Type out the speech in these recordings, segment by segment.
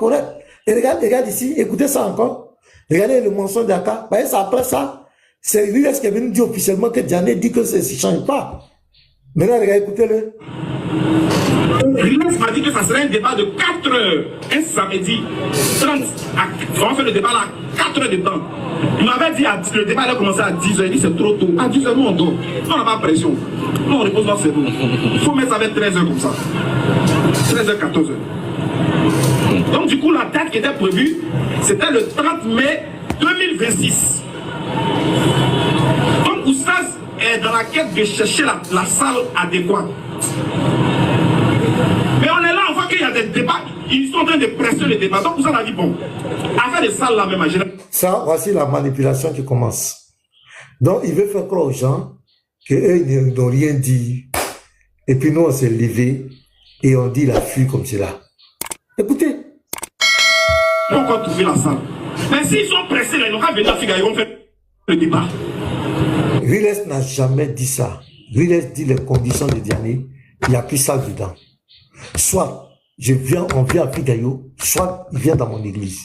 correct. Et regarde ici, écoutez ça encore. Regardez le mensonge d'Aka. Après ça, c'est lui qui est venu dire officiellement que Diané dit que ça ne change pas. Maintenant, regardez, écoutez-le. Riles m'a dit que ça serait un débat de 4 heures, un samedi 30. On va faire le débat là, 4 heures de temps. Il m'avait dit, le débat allait commencer à 10 heures. Il dit c'est trop tôt. À 10 heures, nous on dort. On n'a pas pression. Nous on repose notre cerveau. Il faut mettre ça avec 13 heures comme ça. 13 heures, 14 heures. Donc du coup, la date qui était prévue, c'était le 30 mai 2026. Donc Oustaz est dans la quête de chercher la salle adéquate. Mais on est là, on voit qu'il y a des débats, ils sont en train de presser les débats. Donc, vous en avez dit, bon, affaire de salle là même, ça, voici la manipulation qui commence. Donc, il veut faire croire aux gens qu'eux, ils n'ont rien dit. Et puis, nous, on s'est levé et on dit la fuite comme cela. Écoutez. Ils vont encore trouver la salle. Mais s'ils sont pressés, là, ils n'ont pas venir à Figa, ils vont faire le débat. Riles n'a jamais dit ça. Riles dit les conditions de Diané, il n'y a plus ça dedans. Soit on vient à Figayo, soit il vient dans mon église.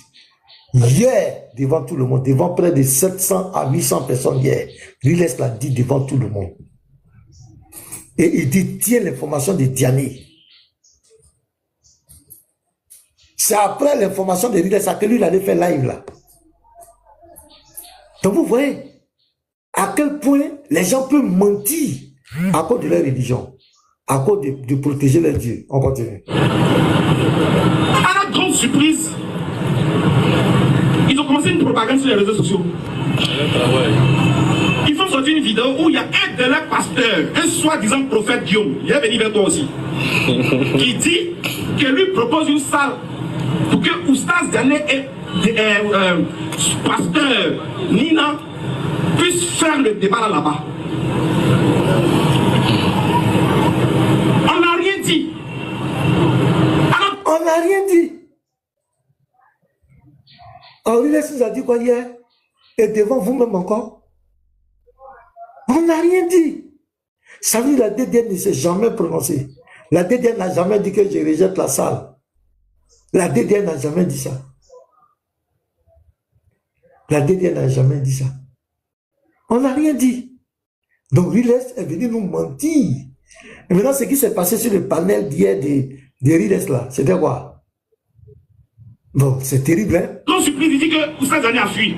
Hier, devant tout le monde, devant près de 700 à 800 personnes hier, Riles l'a dit devant tout le monde. Et il dit, tiens l'information de Diané. C'est après l'information de Riles que lui, il allait faire live là. Donc vous voyez, à quel point les gens peuvent mentir à cause de leur religion. À cause de protéger les dieux. On continue. À la grande surprise, ils ont commencé une propagande sur les réseaux sociaux. Ils font sortir une vidéo où il y a un de leurs pasteurs, un soi-disant prophète Guillaume, il est venu vers toi aussi, qui dit que lui propose une salle pour que Oustaz Diané et pasteur Nina puissent faire le débat là-bas. On n'a rien dit. Henri nous a dit quoi hier? Et devant vous-même encore? On n'a rien dit. Ça veut dire la DDN ne s'est jamais prononcée. La DDN n'a jamais dit que je rejette la salle. La DDN n'a jamais dit ça. La DDN n'a jamais dit ça. On n'a rien dit. Donc Riles est venu nous mentir. Et maintenant, ce qui s'est passé sur le panel d'hier de Riles là, c'était quoi? Bon, c'est terrible, hein? Non, surprise, il dit que Oustaz Diané a fui.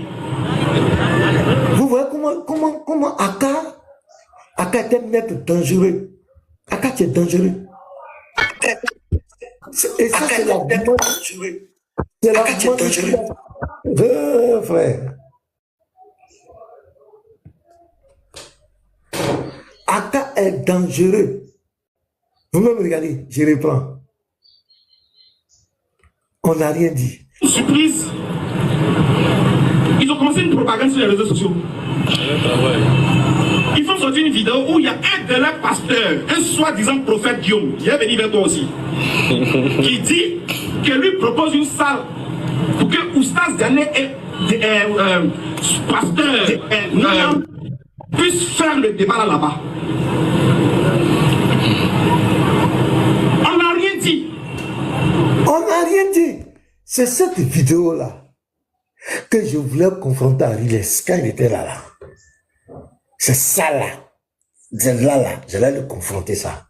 Vous voyez comment Aka est un maître dangereux. Aka, tu es dangereux. Et ça, c'est la dangereux. C'est la dangereux. Frère. Aka est dangereux. Vous-même regardez, je reprends. On n'a rien dit. Surprise. Ils ont commencé une propagande sur les réseaux sociaux. Ils font sortir une vidéo où il y a un de leurs pasteurs, un soi-disant prophète Guillaume, il est venu vers toi aussi, qui dit que lui propose une salle pour que Oustaz Diané et pasteur Nina puissent faire le débat là-bas. On n'a rien dit. On n'a rien dit. C'est cette vidéo-là que je voulais confronter à Riles quand il était là. C'est ça là. C'est là. J'allais le confronter ça.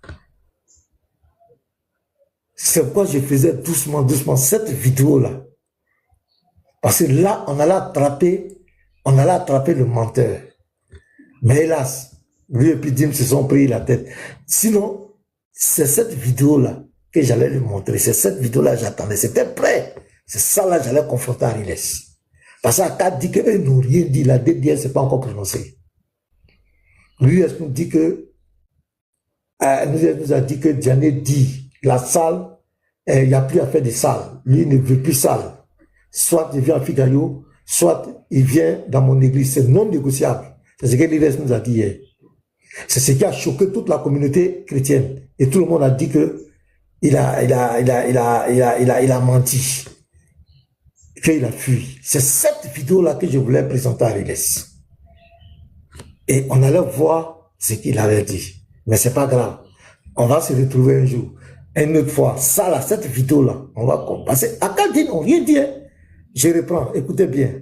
C'est quoi je faisais doucement cette vidéo-là. Parce que là, on allait attraper le menteur. Mais hélas, lui et puis Dim se sont pris la tête. Sinon, c'est cette vidéo-là que j'allais lui montrer. C'est cette vidéo-là que j'attendais. C'était prêt. C'est ça là que j'allais confronter à Riles. Parce qu'Aka dit qu'eux n'ont rien dit. La DDN ne s'est pas encore prononcée. Lui, nous dit que nous a dit que Diané dit la salle, il n'y a plus à faire de salle. Lui, il ne veut plus salle. Soit il vient à Figayo, soit il vient dans mon église. C'est non négociable. C'est ce que Riles nous a dit hier. C'est ce qui a choqué toute la communauté chrétienne. Et tout le monde a dit que il a menti. Qu'il a fui. C'est cette vidéo-là que je voulais présenter à Riles. Et on allait voir ce qu'il avait dit. Mais c'est pas grave. On va se retrouver un jour. une autre fois. Ça là, cette vidéo-là, on va passer. Akadine, on rien dit. Je reprends, écoutez bien.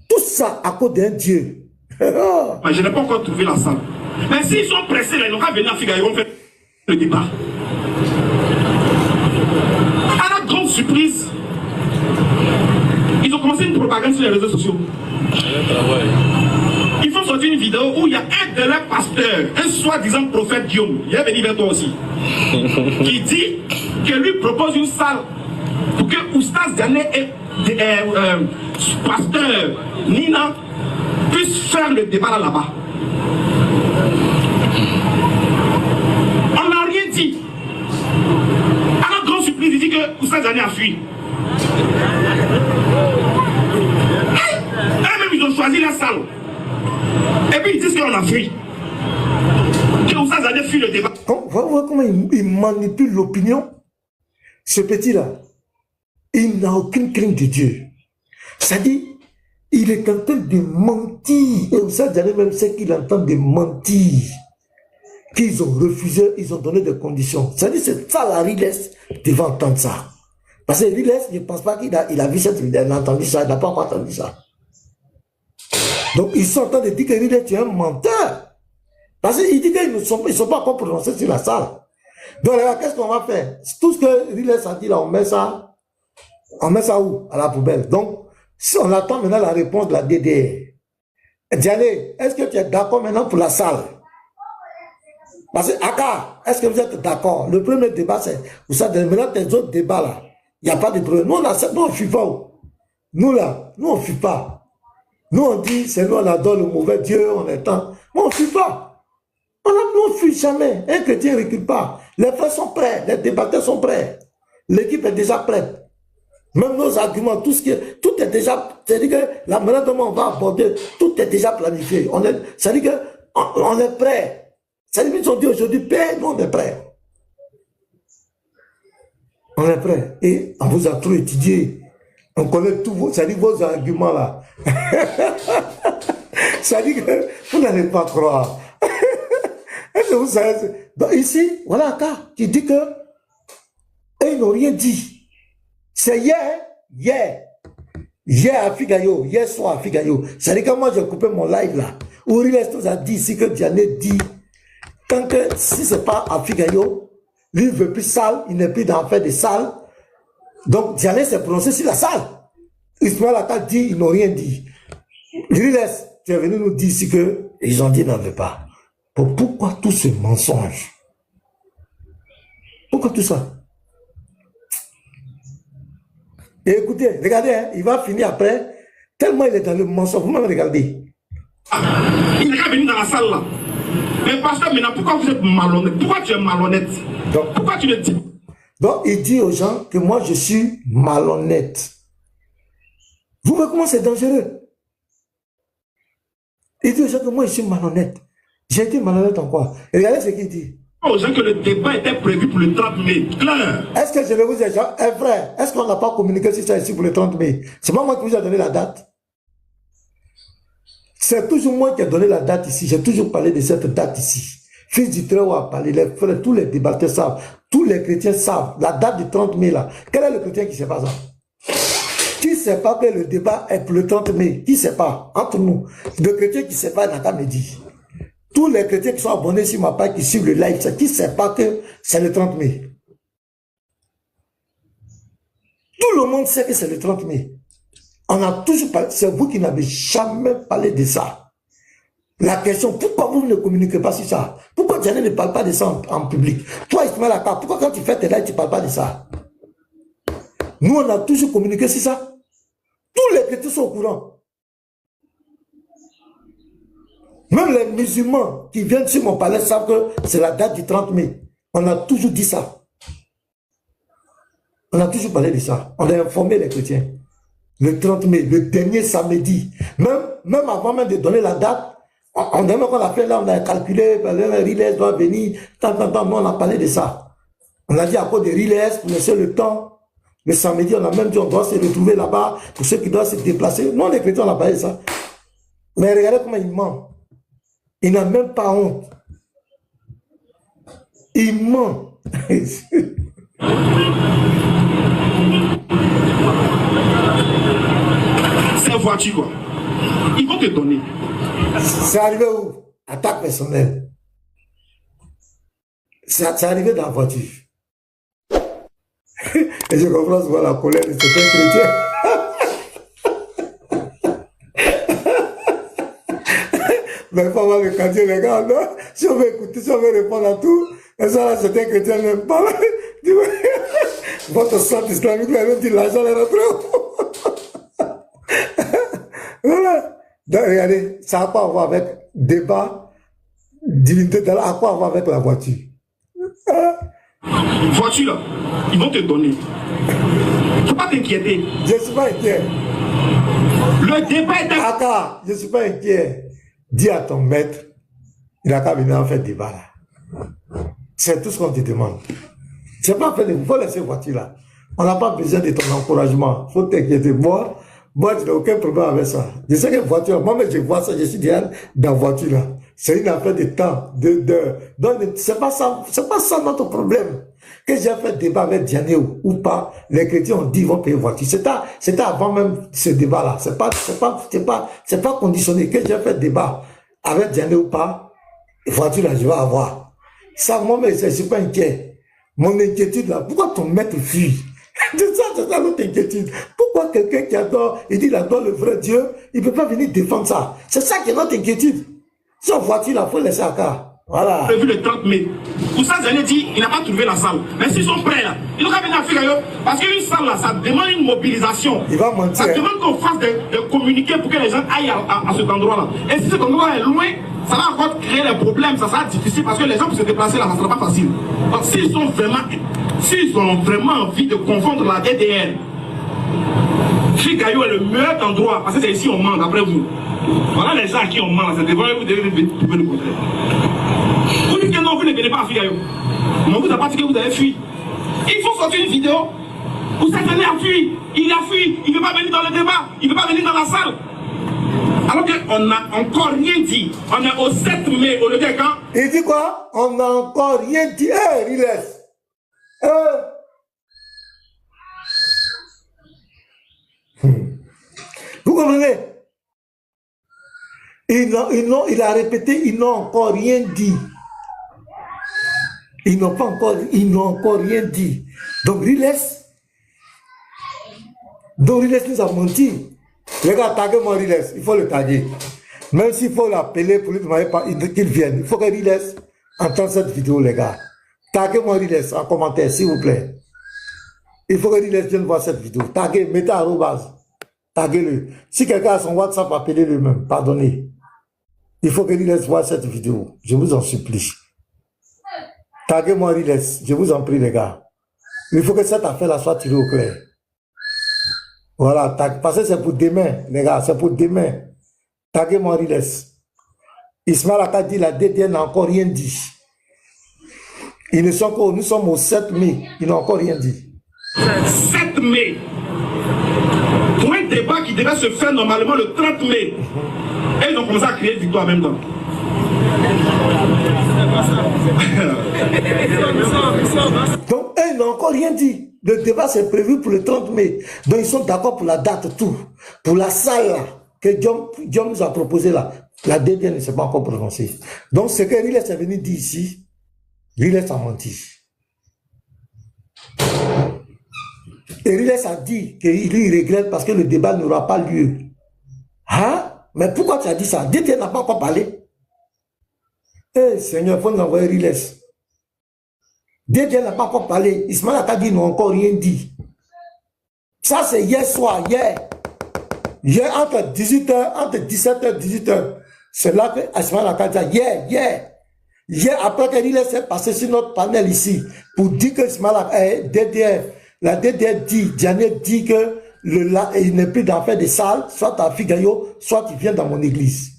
Tout ça à cause d'un Dieu. Je n'ai pas encore trouvé la salle. Mais s'ils sont pressés, là, ils n'ont qu'à venir à Figa, ils vont faire le débat. À la grande surprise, ils ont commencé une propagande sur les réseaux sociaux. Ils font sortir une vidéo où il y a un de leurs pasteurs, un soi-disant prophète Guillaume, il est venu vers toi aussi, qui dit que lui propose une salle pour que Oustaz Diané et pasteur Nina puissent faire le débat là-bas. On n'a rien dit. À notre grande surprise, il dit que Oustaz Diané a fui. Eux-mêmes, ils ont choisi la salle. Et puis ils disent qu'on a fui. Que Oustaz Diané fuit le débat. Vous voyez comment il manipule l'opinion? Ce petit-là, il n'a aucune crainte de Dieu. C'est-à-dire, il est en train de mentir. Et Oustaz Diané même sait qu'il est en train de mentir. Qu'ils ont refusé, ils ont donné des conditions. C'est-à-dire, c'est ça la Riles devant entendre ça. Parce que Riles, je ne pense pas qu'il a vu cette vidéo, il a entendu ça, il n'a pas encore entendu ça. Donc, ils sont en train de dire que Riles, tu es un menteur. Parce qu'il dit qu'ils ne sont pas encore prononcés sur la salle. Donc, là, qu'est-ce qu'on va faire? Tout ce que Riles a dit là, on met ça où? À la poubelle. Donc, si on attend maintenant la réponse de la DDR. Diané, est-ce que tu es d'accord maintenant pour la salle? Parce que, Aka, est-ce que vous êtes d'accord? Le premier débat, c'est, vous savez, maintenant, tes autres débats là, il n'y a pas de problème. Nous, on ne fuit pas. Nous là, nous, on ne fuit pas. Nous, on dit, c'est nous, on adore le mauvais Dieu, on est temps. Mais on ne fuit pas. Nous, on ne fuit jamais. Un chrétien ne recule pas. Les frères sont prêts, les débatteurs sont prêts. L'équipe est déjà prête. Même nos arguments, tout est déjà, c'est-à-dire que la manière dont on va aborder, tout est déjà planifié. C'est-à-dire qu'on est prêt. C'est-à-dire qu'ils ont dit aujourd'hui, paix, nous on est prêt. On est prêt. Et on vous a trop étudié. On connaît tous vos arguments là. C'est-à-dire que vous n'allez pas croire. Est-ce que vous savez? Donc ici, voilà un cas qui dit que ils n'ont rien dit. C'est hier à Figayo, hier soir à Figayo. C'est-à-dire que moi j'ai coupé mon live là. Où Riles a dit ici que Diané dit, tant que si c'est pas à Figayo, lui il ne veut plus salle, il n'est plus dans faire des salles. Donc Diané s'est prononcé sur la salle. Ismaël Aka dit, ils n'ont rien dit. Riles, tu es venu nous dire ici que ils ont dit n'en veut pas. Pourquoi tout ce mensonge? Pourquoi tout ça? Et écoutez, regardez, hein, il va finir après, tellement il est dans le mensonge. Vous-même regardez. Il n'est qu'à venir dans la salle là. Mais pasteur, maintenant, pourquoi vous êtes malhonnête? Pourquoi tu es malhonnête? Donc, pourquoi tu le dis? Donc, il dit aux gens que moi, je suis malhonnête. Vous voyez comment c'est dangereux? Il dit aux gens que moi, je suis malhonnête. J'ai été malhonnête en quoi? Et regardez ce qu'il dit. Aux gens que le débat était prévu pour le 30 mai. Clair. Est-ce que je vais vous dire, frère, est-ce qu'on n'a pas communiqué sur ça ici pour le 30 mai? C'est pas moi qui vous ai donné la date. C'est toujours moi qui ai donné la date ici. J'ai toujours parlé de cette date ici. Fils du Très-Haut a parlé, les frères, tous les débatteurs savent, tous les chrétiens savent. La date du 30 mai là. Quel est le chrétien qui ne sait pas ça? Qui ne sait pas que le débat est pour le 30 mai? Qui ne sait pas? Entre nous. Le chrétien qui ne sait pas, il n'a qu'à me dire. Tous les chrétiens qui sont abonnés sur ma page, qui suivent le live, qui ne sait pas que c'est le 30 mai. Tout le monde sait que c'est le 30 mai. On a toujours parlé, c'est vous qui n'avez jamais parlé de ça. La question, pourquoi vous ne communiquez pas sur ça? Pourquoi Diané ne parle pas de ça en public? Toi, Ismaël Aka, pourquoi quand tu fais tes lives, tu ne parles pas de ça? Nous, on a toujours communiqué sur ça. Tous les chrétiens sont au courant. Même les musulmans qui viennent sur mon palais savent que c'est la date du 30 mai. On a toujours dit ça. On a toujours parlé de ça. On a informé les chrétiens. Le 30 mai, le dernier samedi. Même avant même de donner la date, on a fait là, on a calculé, Riles doit venir, tant, nous on a parlé de ça. On a dit à cause de Riles, pour laisser le temps. Le samedi, on a même dit on doit se retrouver là-bas, pour ceux qui doivent se déplacer. Nous, les chrétiens, on a parlé de ça. Mais regardez comment il ment. Il n'a même pas honte. Il ment. Ces voitures, quoi. Ils vont te donner. C'est arrivé où? Attaque personnelle. C'est arrivé dans la voiture. Et je comprends souvent la colère de certains chrétiens. Mais il faut avoir le quartier, les gars. Non? Si on veut écouter, si on veut répondre à tout, et ça, là, certains chrétiens n'aiment pas. Votre centre islamique, là, même dit l'argent est rentré. Voilà. Donc, regardez, ça n'a pas à voir avec débat, divinité, ça a quoi à voir avec la voiture. Voiture, là, ils vont te donner. Il ne faut pas t'inquiéter. Je ne suis pas inquiet. Le débat est... Attends, je ne suis pas inquiet. Dis à ton maître, il n'a qu'à venir en faire débat là. C'est tout ce qu'on te demande. C'est pas fait, il faut laisser voiture là. On n'a pas besoin de ton encouragement. Il faut t'inquiéter. Moi, je n'ai aucun problème avec ça. Je sais que voiture, moi-même je vois ça, je suis déjà dans la voiture là. C'est une affaire de temps, donc c'est pas ça notre problème. Que j'ai fait débat avec Diané ou pas, les chrétiens ont dit ils vont payer voiture. C'était avant même ce débat là. C'est pas conditionné. Que j'ai fait débat avec Diané ou pas, voiture là je vais avoir. Ça, moi-même, je suis pas inquiet. Mon inquiétude là, pourquoi ton maître fuit? C'est ça notre inquiétude. Pourquoi quelqu'un qui adore, il dit il adore le vrai Dieu, il ne peut pas venir défendre ça? C'est ça qui est notre inquiétude. Si on voiture là, il faut laisser à cas. Voilà. Prévu le 30 mai. Pour ça, j'allais dire, il n'a pas trouvé la salle. Mais s'ils sont prêts là, ils n'ont qu'à venir à Figaro. Parce qu'une salle là, ça demande une mobilisation. Il va mentir. Ça demande qu'on fasse de communiquer pour que les gens aillent à cet endroit là. Et si cet endroit est loin, ça va encore créer des problèmes. Ça sera difficile parce que les gens pour se déplacer là, ça ne sera pas facile. Donc s'ils ont vraiment envie de confondre la DDR, Figaro est le meilleur endroit. Parce que c'est ici on ment, après vous. Voilà les gens à qui on ment. C'est devant vous devez trouver le contraire. Vous dites que non, vous ne venez pas à Figaro. Mais vous n'avez pas dit que vous avez fui. Il faut sortir une vidéo où cette année a fui. Il a fui. Il ne veut pas venir dans le débat. Il ne veut pas venir dans la salle. Alors qu'on n'a encore rien dit. On est au 7 mai, au lieu de quand? Il dit quoi? On n'a encore rien dit. Il laisse. Vous comprenez? Il a répété, ils n'ont encore rien dit. Ils n'ont encore rien dit. Donc, Riles nous a menti. Les gars, taguez-moi Riles, il faut le taguer. Même s'il faut l'appeler pour lui demander qu'il vienne. Il faut que Riles entende cette vidéo, les gars. Taguez-moi Riles en commentaire, s'il vous plaît. Il faut que Riles vienne voir cette vidéo. Taguez, mettez arrobase. Taguez-le. Si quelqu'un a son WhatsApp, appelez-le même. Pardonnez. Il faut que Riles voie cette vidéo. Je vous en supplie. Taguez-moi Riles. Je vous en prie, les gars. Il faut que cette affaire-là soit tirée au clair. Voilà. Parce que c'est pour demain, les gars. C'est pour demain. Taguez-moi Riles. Ismaël a dit la DDN n'a encore rien dit. Nous sommes au 7 mai. Ils n'ont encore rien dit. 7 mai. Pour un débat qui devait se faire normalement le 30 mai. Et ils ont commencé à créer victoire en même temps. Donc, ils n'ont encore rien dit. Le débat, c'est prévu pour le 30 mai. Donc, ils sont d'accord pour la date, tout. Pour la salle, là, que Dieu nous a proposé là. La DDN ne s'est pas encore prononcée. Donc, ce que Riles est venu dire ici, Riles a menti. Et Riles a dit qu'il regrette parce que le débat n'aura pas lieu. Hein? Mais pourquoi tu as dit ça? DDN n'a pas encore parlé. Eh, Seigneur, il faut nous envoyer Riles. DDN n'a pas encore parlé. Ismaël Akadi n'a encore rien dit. Ça, c'est hier soir, hier. Hier, entre 17h et 18h. C'est là que Ismaël Akadi a dit, hier, après que Riles est passé sur notre panel ici, pour dire que Ismaël DDR, la DDR dit, Diané dit que il n'est plus dans faire des salles, soit à Figaro, soit il vient dans mon église.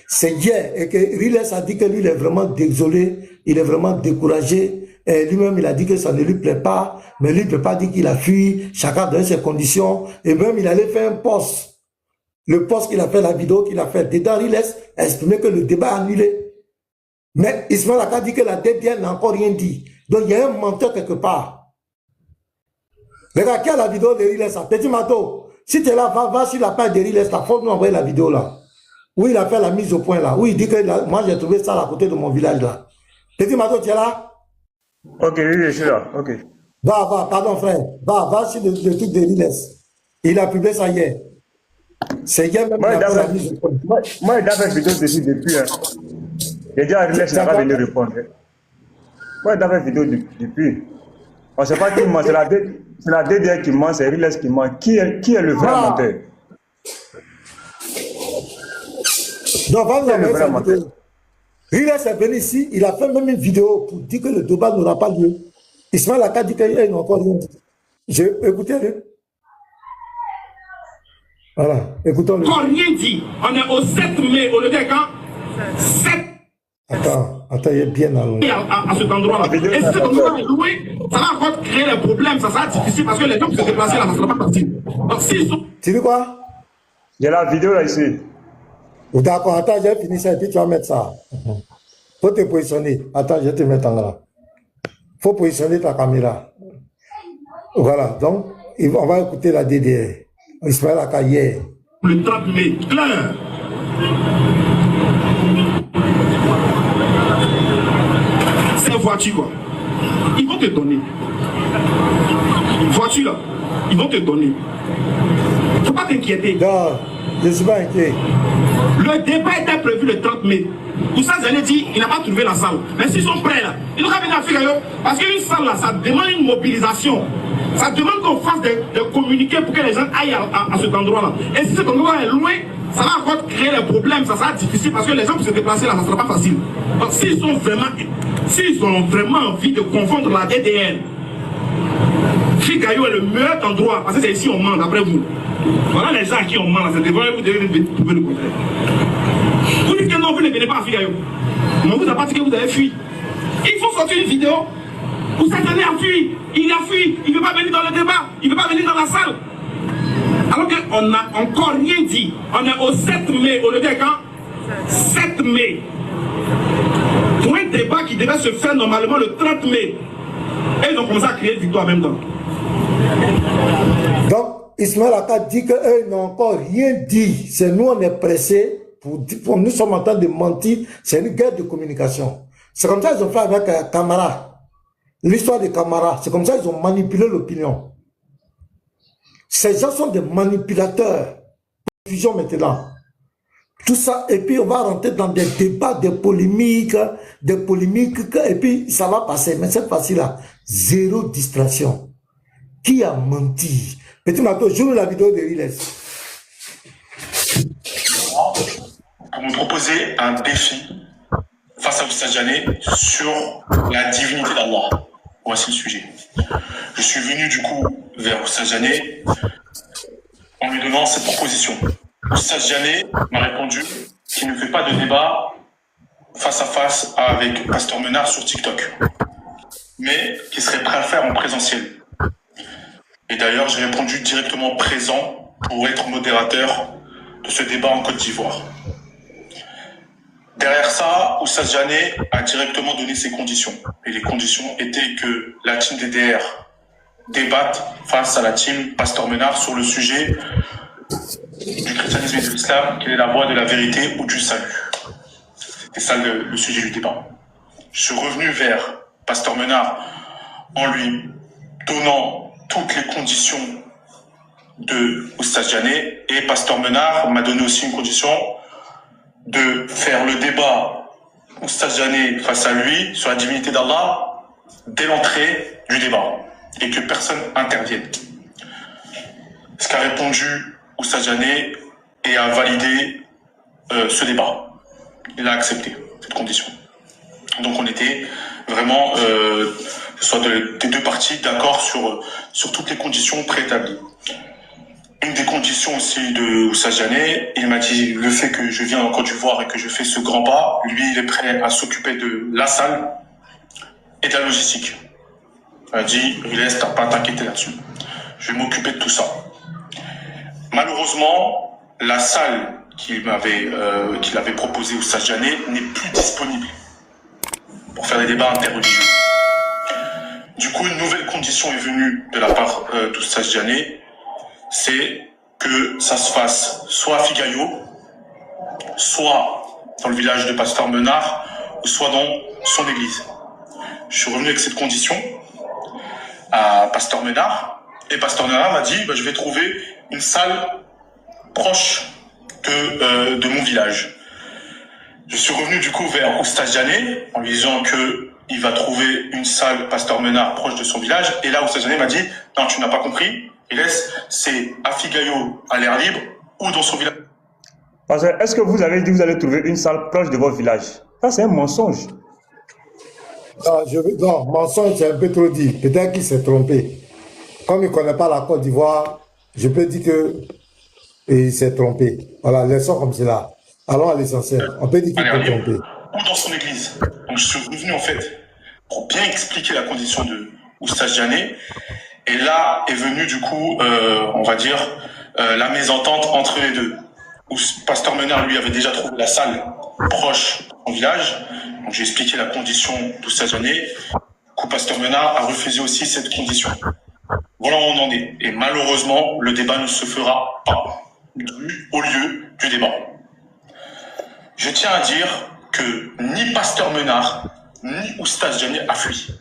C'est hier, et que Riles a dit que lui, il est vraiment désolé, il est vraiment découragé, et lui-même, il a dit que ça ne lui plaît pas, mais lui, il ne peut pas dire qu'il a fui, chacun donne ses conditions, et même, il allait faire un post. Le post qu'il a fait, la vidéo qu'il a fait, dedans, Riles a exprimé que le débat est annulé. Mais Ismaël Aka dit que la DDR n'a encore rien dit. Donc il y a un menteur quelque part. Regarde, qui a la vidéo de Riles? Petit Mato, si tu es là, va sur la page de Riles, il faut nous envoyer la vidéo là. Où il a fait la mise au point là. Où il dit que moi j'ai trouvé ça à côté de mon village là. Petit Mato, tu es là? Ok, oui, je suis là. Ok. Va, pardon frère. Va sur le truc de Riles. Il a publié ça hier. C'est hier même Moi, qu'il a fait la mise au point. moi, il a fait une vidéo dessus depuis. Hein. J'ai dit à Riles, il n'a pas venu répondre. Moi, il a fait une vidéo depuis. On ne sait pas qui ment. C'est la DDR qui ment, c'est Riles qui ment. Qui est le vrai menteur? Donc, va nous envoyer sa vidéo. Riles est venu ici, il a fait même une vidéo pour dire que le débat n'aura pas lieu. Ismaël Aka dit qu'il n'a encore rien dit. Écoutez-le. Voilà, écoutons-le. Encore rien dit. On est au 7 mai, au lieu de quand 7 Attends, il est bien allongé. à cet endroit-là. Et si cet endroit est loué, ça va encore créer des problèmes, ça sera difficile parce que les gens qui se déplacer là, ça ne sera pas facile. Donc s'ils sont... Tu dis quoi? J'ai la vidéo là ici. D'accord, attends, j'ai fini ça et puis tu vas mettre ça. Faut te positionner. Attends, je vais te mettre en là. Faut positionner ta caméra. Voilà, donc, on va écouter la DDR. Ismaël Aka hier. Le 30 mai, clair. C'est voiture quoi. Ils vont te donner. Voiture là, ils vont te donner. Faut pas t'inquiéter. Non, je ne suis pas inquiet. Le débat était prévu le 30 mai. Oussa Zané dit il n'a pas trouvé la salle. Mais s'ils sont prêts là, ils n'ont qu'à venir à Figaro. Parce qu'une salle là, ça demande une mobilisation. Ça demande qu'on fasse des communiqués pour que les gens aillent à cet endroit-là. Et si cet endroit est loin, ça va encore créer des problèmes. Ça sera difficile parce que les gens pour se déplacer là, ça ne sera pas facile. Donc s'ils ont vraiment envie de confondre la DDN, Figaro est le meilleur endroit. Parce que c'est ici on ment, d'après vous. Voilà les gens à qui on ment. C'est devant vous devez trouver le contraire. Vous dites que non, vous ne venez pas à Figaro. Mais vous avez pas dit que vous avez fui. Il faut sortir une vidéo où cette année a fui. Il a fui. Il ne veut pas venir dans le débat. Il ne veut pas venir dans la salle. Alors qu'on n'a encore rien dit. On est au 7 mai. Au lieu de quand 7 mai. Pour un débat qui devait se faire normalement le 30 mai. Et ils ont commencé à créer victoire en même temps. Donc, Ismaël Aka dit qu'eux n'ont encore rien dit. C'est nous, on est pressés. Nous sommes en train de mentir. C'est une guerre de communication. C'est comme ça qu'ils ont fait avec Camara. L'histoire de Camara. C'est comme ça qu'ils ont manipulé l'opinion. Ces gens sont des manipulateurs. Confusion maintenant. Tout ça, et puis on va rentrer dans des débats, des polémiques, et puis ça va passer. Mais cette fois-ci-là, zéro distraction. Qui a menti? Petit Mato, joue la vidéo de Riles. Pour me proposer un défi face à Oussa Diané sur la divinité d'Allah. Voici le sujet. Je suis venu du coup vers Oussa Diané en lui donnant cette proposition. Oussa Diané m'a répondu qu'il ne fait pas de débat face à face avec Pasteur Menard sur TikTok, mais qu'il serait prêt à le faire en présentiel. Et d'ailleurs, j'ai répondu directement présent pour être modérateur de ce débat en Côte d'Ivoire. Derrière ça, Oussa Diané a directement donné ses conditions. Et les conditions étaient que la team DDR débatte face à la team Pasteur Menard sur le sujet du christianisme et de l'islam, quelle est la voie de la vérité ou du salut. C'était ça le sujet du débat. Je suis revenu vers Pasteur Menard en lui donnant toutes les conditions de Oussa Diané, et Pasteur Menard m'a donné aussi une condition de faire le débat Oussa Diané face à lui sur la divinité d'Allah dès l'entrée du débat et que personne intervienne. Ce qu'a répondu Oussa Diané et a validé ce débat. Il a accepté cette condition. Donc on était vraiment, soit des deux parties, d'accord sur toutes les conditions préétablies. Une des conditions aussi de Oussa Diané, il m'a dit le fait que je viens en Côte d'Ivoire et que je fais ce grand pas, lui il est prêt à s'occuper de la salle et de la logistique. Il m'a dit Riles, t'as pas à t'inquiéter là-dessus. Je vais m'occuper de tout ça. Malheureusement, la salle qu'il avait proposée Oussa Diané n'est plus disponible. pour faire des débats interreligieux. Du coup, une nouvelle condition est venue de la part d'Oustaz Diané, c'est que ça se fasse soit à Figayo, soit dans le village de Pasteur Menard, ou soit dans son église. Je suis revenu avec cette condition à Pasteur Menard, et Pasteur Menard m'a dit, je vais trouver une salle proche de mon village. Je suis revenu du coup vers Oustaz Diané en lui disant que il va trouver une salle Pasteur Menard proche de son village. Et là, Oustaz Diané m'a dit, non, tu n'as pas compris. C'est à Figayo, à l'air libre, ou dans son village. Parce que, est-ce que vous avez dit que vous allez trouver une salle proche de votre village? Ça, c'est un mensonge. Non, mensonge, c'est un peu trop dit. Peut-être qu'il s'est trompé. Comme il ne connaît pas la Côte d'Ivoire, je peux dire qu'il s'est trompé. Voilà, laissons comme cela. Allons à l'essentiel. On peut dire qu'il s'est trompé. Ou dans son église. Donc je suis revenu en fait pour bien expliquer la condition de Oustaz Diané. Et là est venue du coup, on va dire, la mésentente entre les deux. Où Pasteur Menard, lui, avait déjà trouvé la salle proche de son village. Donc j'ai expliqué la condition d'Oustaz Diané. Du coup, Pasteur Menard a refusé aussi cette condition. Voilà où on en est. Et malheureusement, le débat ne se fera pas au lieu du débat. Je tiens à dire que ni Pasteur Menard, ni Oustaz Diané a fui.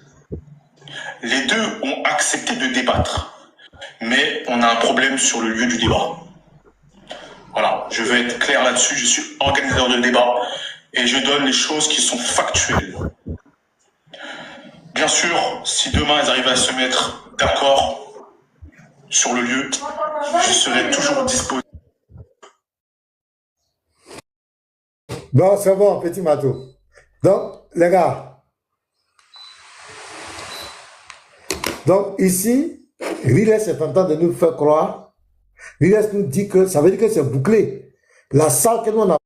Les deux ont accepté de débattre. Mais on a un problème sur le lieu du débat. Voilà, je veux être clair là-dessus. Je suis organisateur de débat et je donne les choses qui sont factuelles. Bien sûr, si demain ils arrivent à se mettre d'accord sur le lieu, je serai toujours disposé. Bon, c'est bon, petit Matou. Donc, les gars. Donc, ici, Riles est en train de nous faire croire. Riles nous dit que ça veut dire que c'est bouclé. La salle que nous on a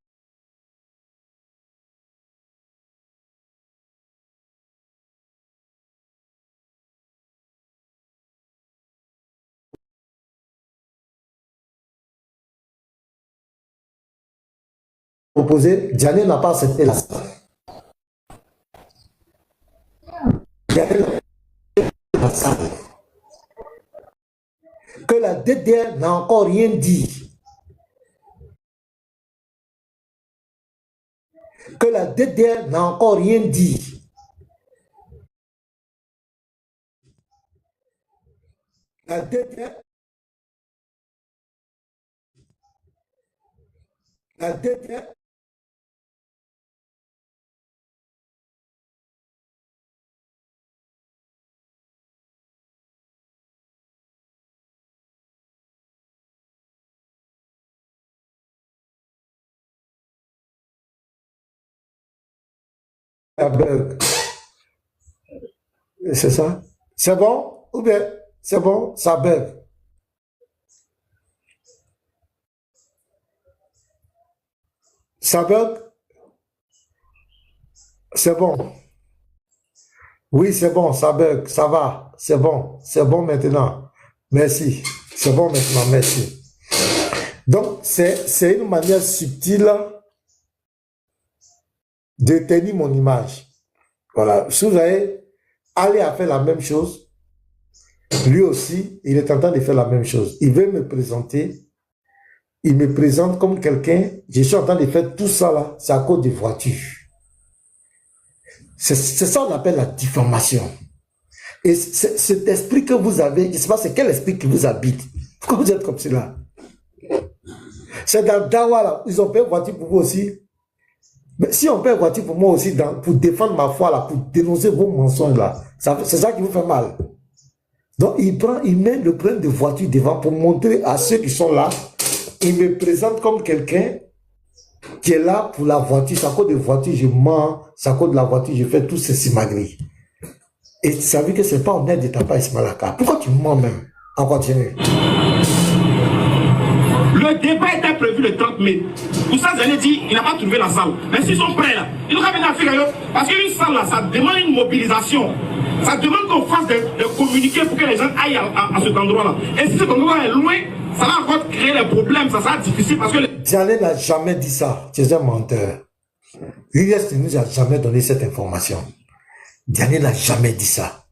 proposé, Diané n'a pas accepté la salle. Diané n'a pas accepté la salle. Que la DDR n'a encore rien dit. Que la DDR n'a encore rien dit. La DDR c'est ça? C'est bon? Ou bien c'est bon? Ça bug. Ça bug? C'est bon. Oui, c'est bon, ça bug, ça va. C'est bon maintenant. Merci. C'est bon maintenant, merci. Donc, c'est une manière subtile de tenir mon image. Voilà. Si vous avez Ali a fait la même chose, lui aussi, il est en train de faire la même chose. Il veut me présenter, il me présente comme quelqu'un, je suis en train de faire tout ça là, c'est à cause des voitures. C'est ça qu'on appelle la diffamation. Et cet esprit que vous avez, je ne sais pas c'est quel esprit qui vous habite. Pourquoi vous êtes comme cela? C'est dans Dawa là, ils ont payé une voiture pour vous aussi. Mais si on paie une voiture pour moi aussi, pour défendre ma foi là, pour dénoncer vos mensonges là, c'est ça qui vous fait mal. Donc il met le problème de voiture devant pour montrer à ceux qui sont là, il me présente comme quelqu'un qui est là pour la voiture. C'est à cause de la voiture, je mens, c'est à cause de la voiture, je fais tout ce simagri. Et ça veut dire que c'est pas honnête de ta part, Ismalaka. Pourquoi tu mens même? On continue. Le débat était prévu le 30 mai. Oustaz Diané dit il n'a pas trouvé la salle. Mais s'ils sont prêts là, ils doivent venir à Figayo. Parce qu'une salle là, ça demande une mobilisation. Ça demande qu'on fasse de communiquer pour que les gens aillent à cet endroit-là. Et si cet endroit est loin, ça va encore créer des problèmes, ça sera difficile parce que... Diané n'a jamais dit ça. Tu es un menteur. L'IS ne nous a jamais donné cette information. Diané n'a jamais dit ça.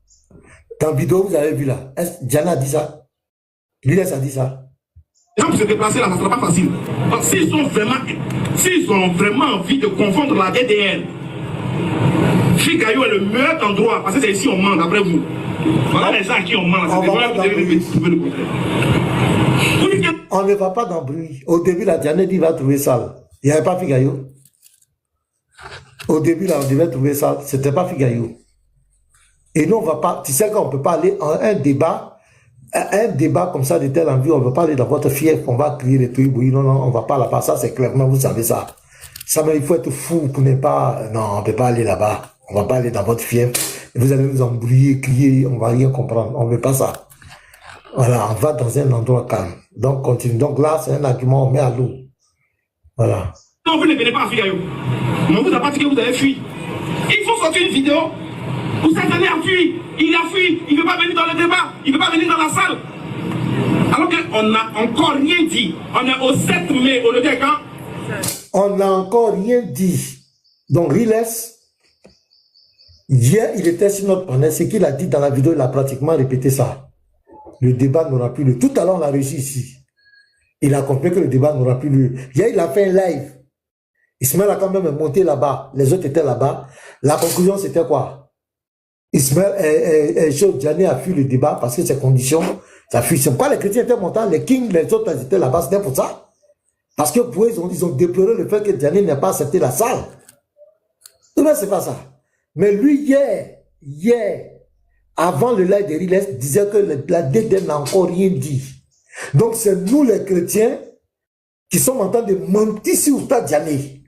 Dans la vidéo, vous avez vu là, Diané a dit ça. Riles a dit ça. Les gens pour se déplacer là, ça ne sera pas facile. Parce que s'ils ont vraiment envie de confondre la DDR, Figayou est le meilleur endroit, parce que c'est ici on ment, d'après vous. Voilà les gens à qui on ment, c'est des gens qui devraient trouver le contraire. On ne va pas dans le bruit. Au début, la Diané dit va trouver sale. Il n'y avait pas Figayou. Au début, là, on devait trouver ça. Ce n'était pas Figayou. Et nous, on ne va pas. Tu sais qu'on ne peut pas aller en un débat comme ça de telle envie. On ne veut pas aller dans votre fief. On va crier les trucs. Oui, non, on ne va pas là-bas. Ça, c'est clairement, vous savez ça. Ça, mais il faut être fou pour ne pas. Non, on ne peut pas aller là-bas. On ne va pas aller dans votre fief. Vous allez nous embrouiller, crier. On ne va rien comprendre. On ne veut pas ça. Voilà, on va dans un endroit calme. Donc, continue. Donc là, c'est un argument, on met à l'eau. Voilà. Non, vous ne venez pas à Figayou. On vous a pas dit que vous avez fui. Il faut sortir une vidéo où Satané a fui. Il a fui. Il ne veut pas venir dans le débat. Il ne veut pas venir dans la salle. Alors qu'on n'a encore rien dit. On est au 7 mai, au lieu de quand? On n'a encore rien dit. Donc, Riles, hier, il était sur notre panel. Ce qu'il a dit dans la vidéo, il a pratiquement répété ça. Le débat n'aura plus lieu. Tout à l'heure, on a réussi ici. Il a compris que le débat n'aura plus lieu. Hier, il a fait un live. Ismaël a quand même monté là-bas. Les autres étaient là-bas. La conclusion, c'était quoi? Ismaël Diané a fui le débat parce que ses conditions, ça fuit. C'est pourquoi les chrétiens étaient montants, les kings, les autres étaient là-bas. C'était pour ça. Parce que pour eux, ils ont déploré le fait que Diané n'ait pas accepté la salle. Mais c'est pas ça. Mais lui, hier, avant le live de Riles, disait que la DD n'a encore rien dit. Donc, c'est nous, les chrétiens, qui sommes en train de mentir sur Oustaz Diané.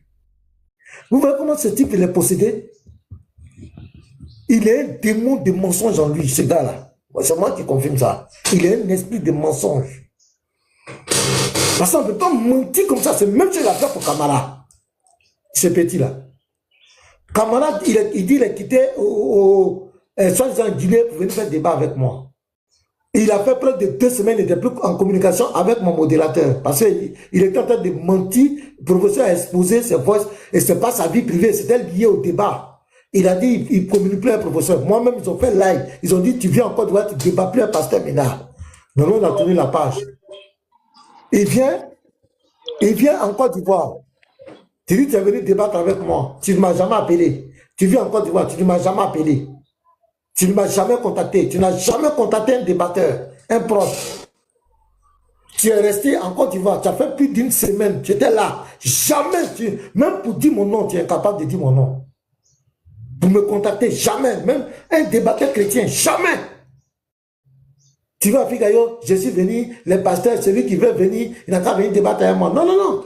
Vous voyez comment ce type il est possédé? Il est un démon de mensonge en lui, ce gars-là. C'est moi qui confirme ça. Il est un esprit de mensonge. Parce qu'on ne peut pas mentir comme ça. C'est même ce qu'il a fait pour Camara. Ce petit-là. Camara, il dit qu'il a quitté soi-disant Guinée pour venir faire débat avec moi. Il a fait près de 2 semaines, il n'était plus en communication avec mon modérateur. Parce qu'il était en train de mentir, le professeur a exposé ses voix, et ce n'est pas sa vie privée, c'était lié au débat. Il a dit, il ne communique plus avec le professeur. Moi-même, ils ont fait live. Ils ont dit, tu viens encore, tu débats plus un pasteur Ménard. Non, on a tourné la page. Il vient en Côte d'Ivoire. Tu dis, tu es venu débattre avec moi. Tu ne m'as jamais appelé. Tu viens en Côte d'Ivoire, tu ne m'as jamais appelé. Tu ne m'as jamais contacté. Tu n'as jamais contacté un débatteur, un proche. Tu es resté en Côte d'Ivoire. Tu as fait plus d'1 semaine. Tu étais là. Jamais. Même pour dire mon nom, tu es incapable de dire mon nom. Pour me contacter, jamais. Même un débatteur chrétien, jamais. Tu vas à Figayou, je suis venu, les pasteurs, celui qui veut venir, il n'a qu'à venir débattre avec moi. Non, non, non.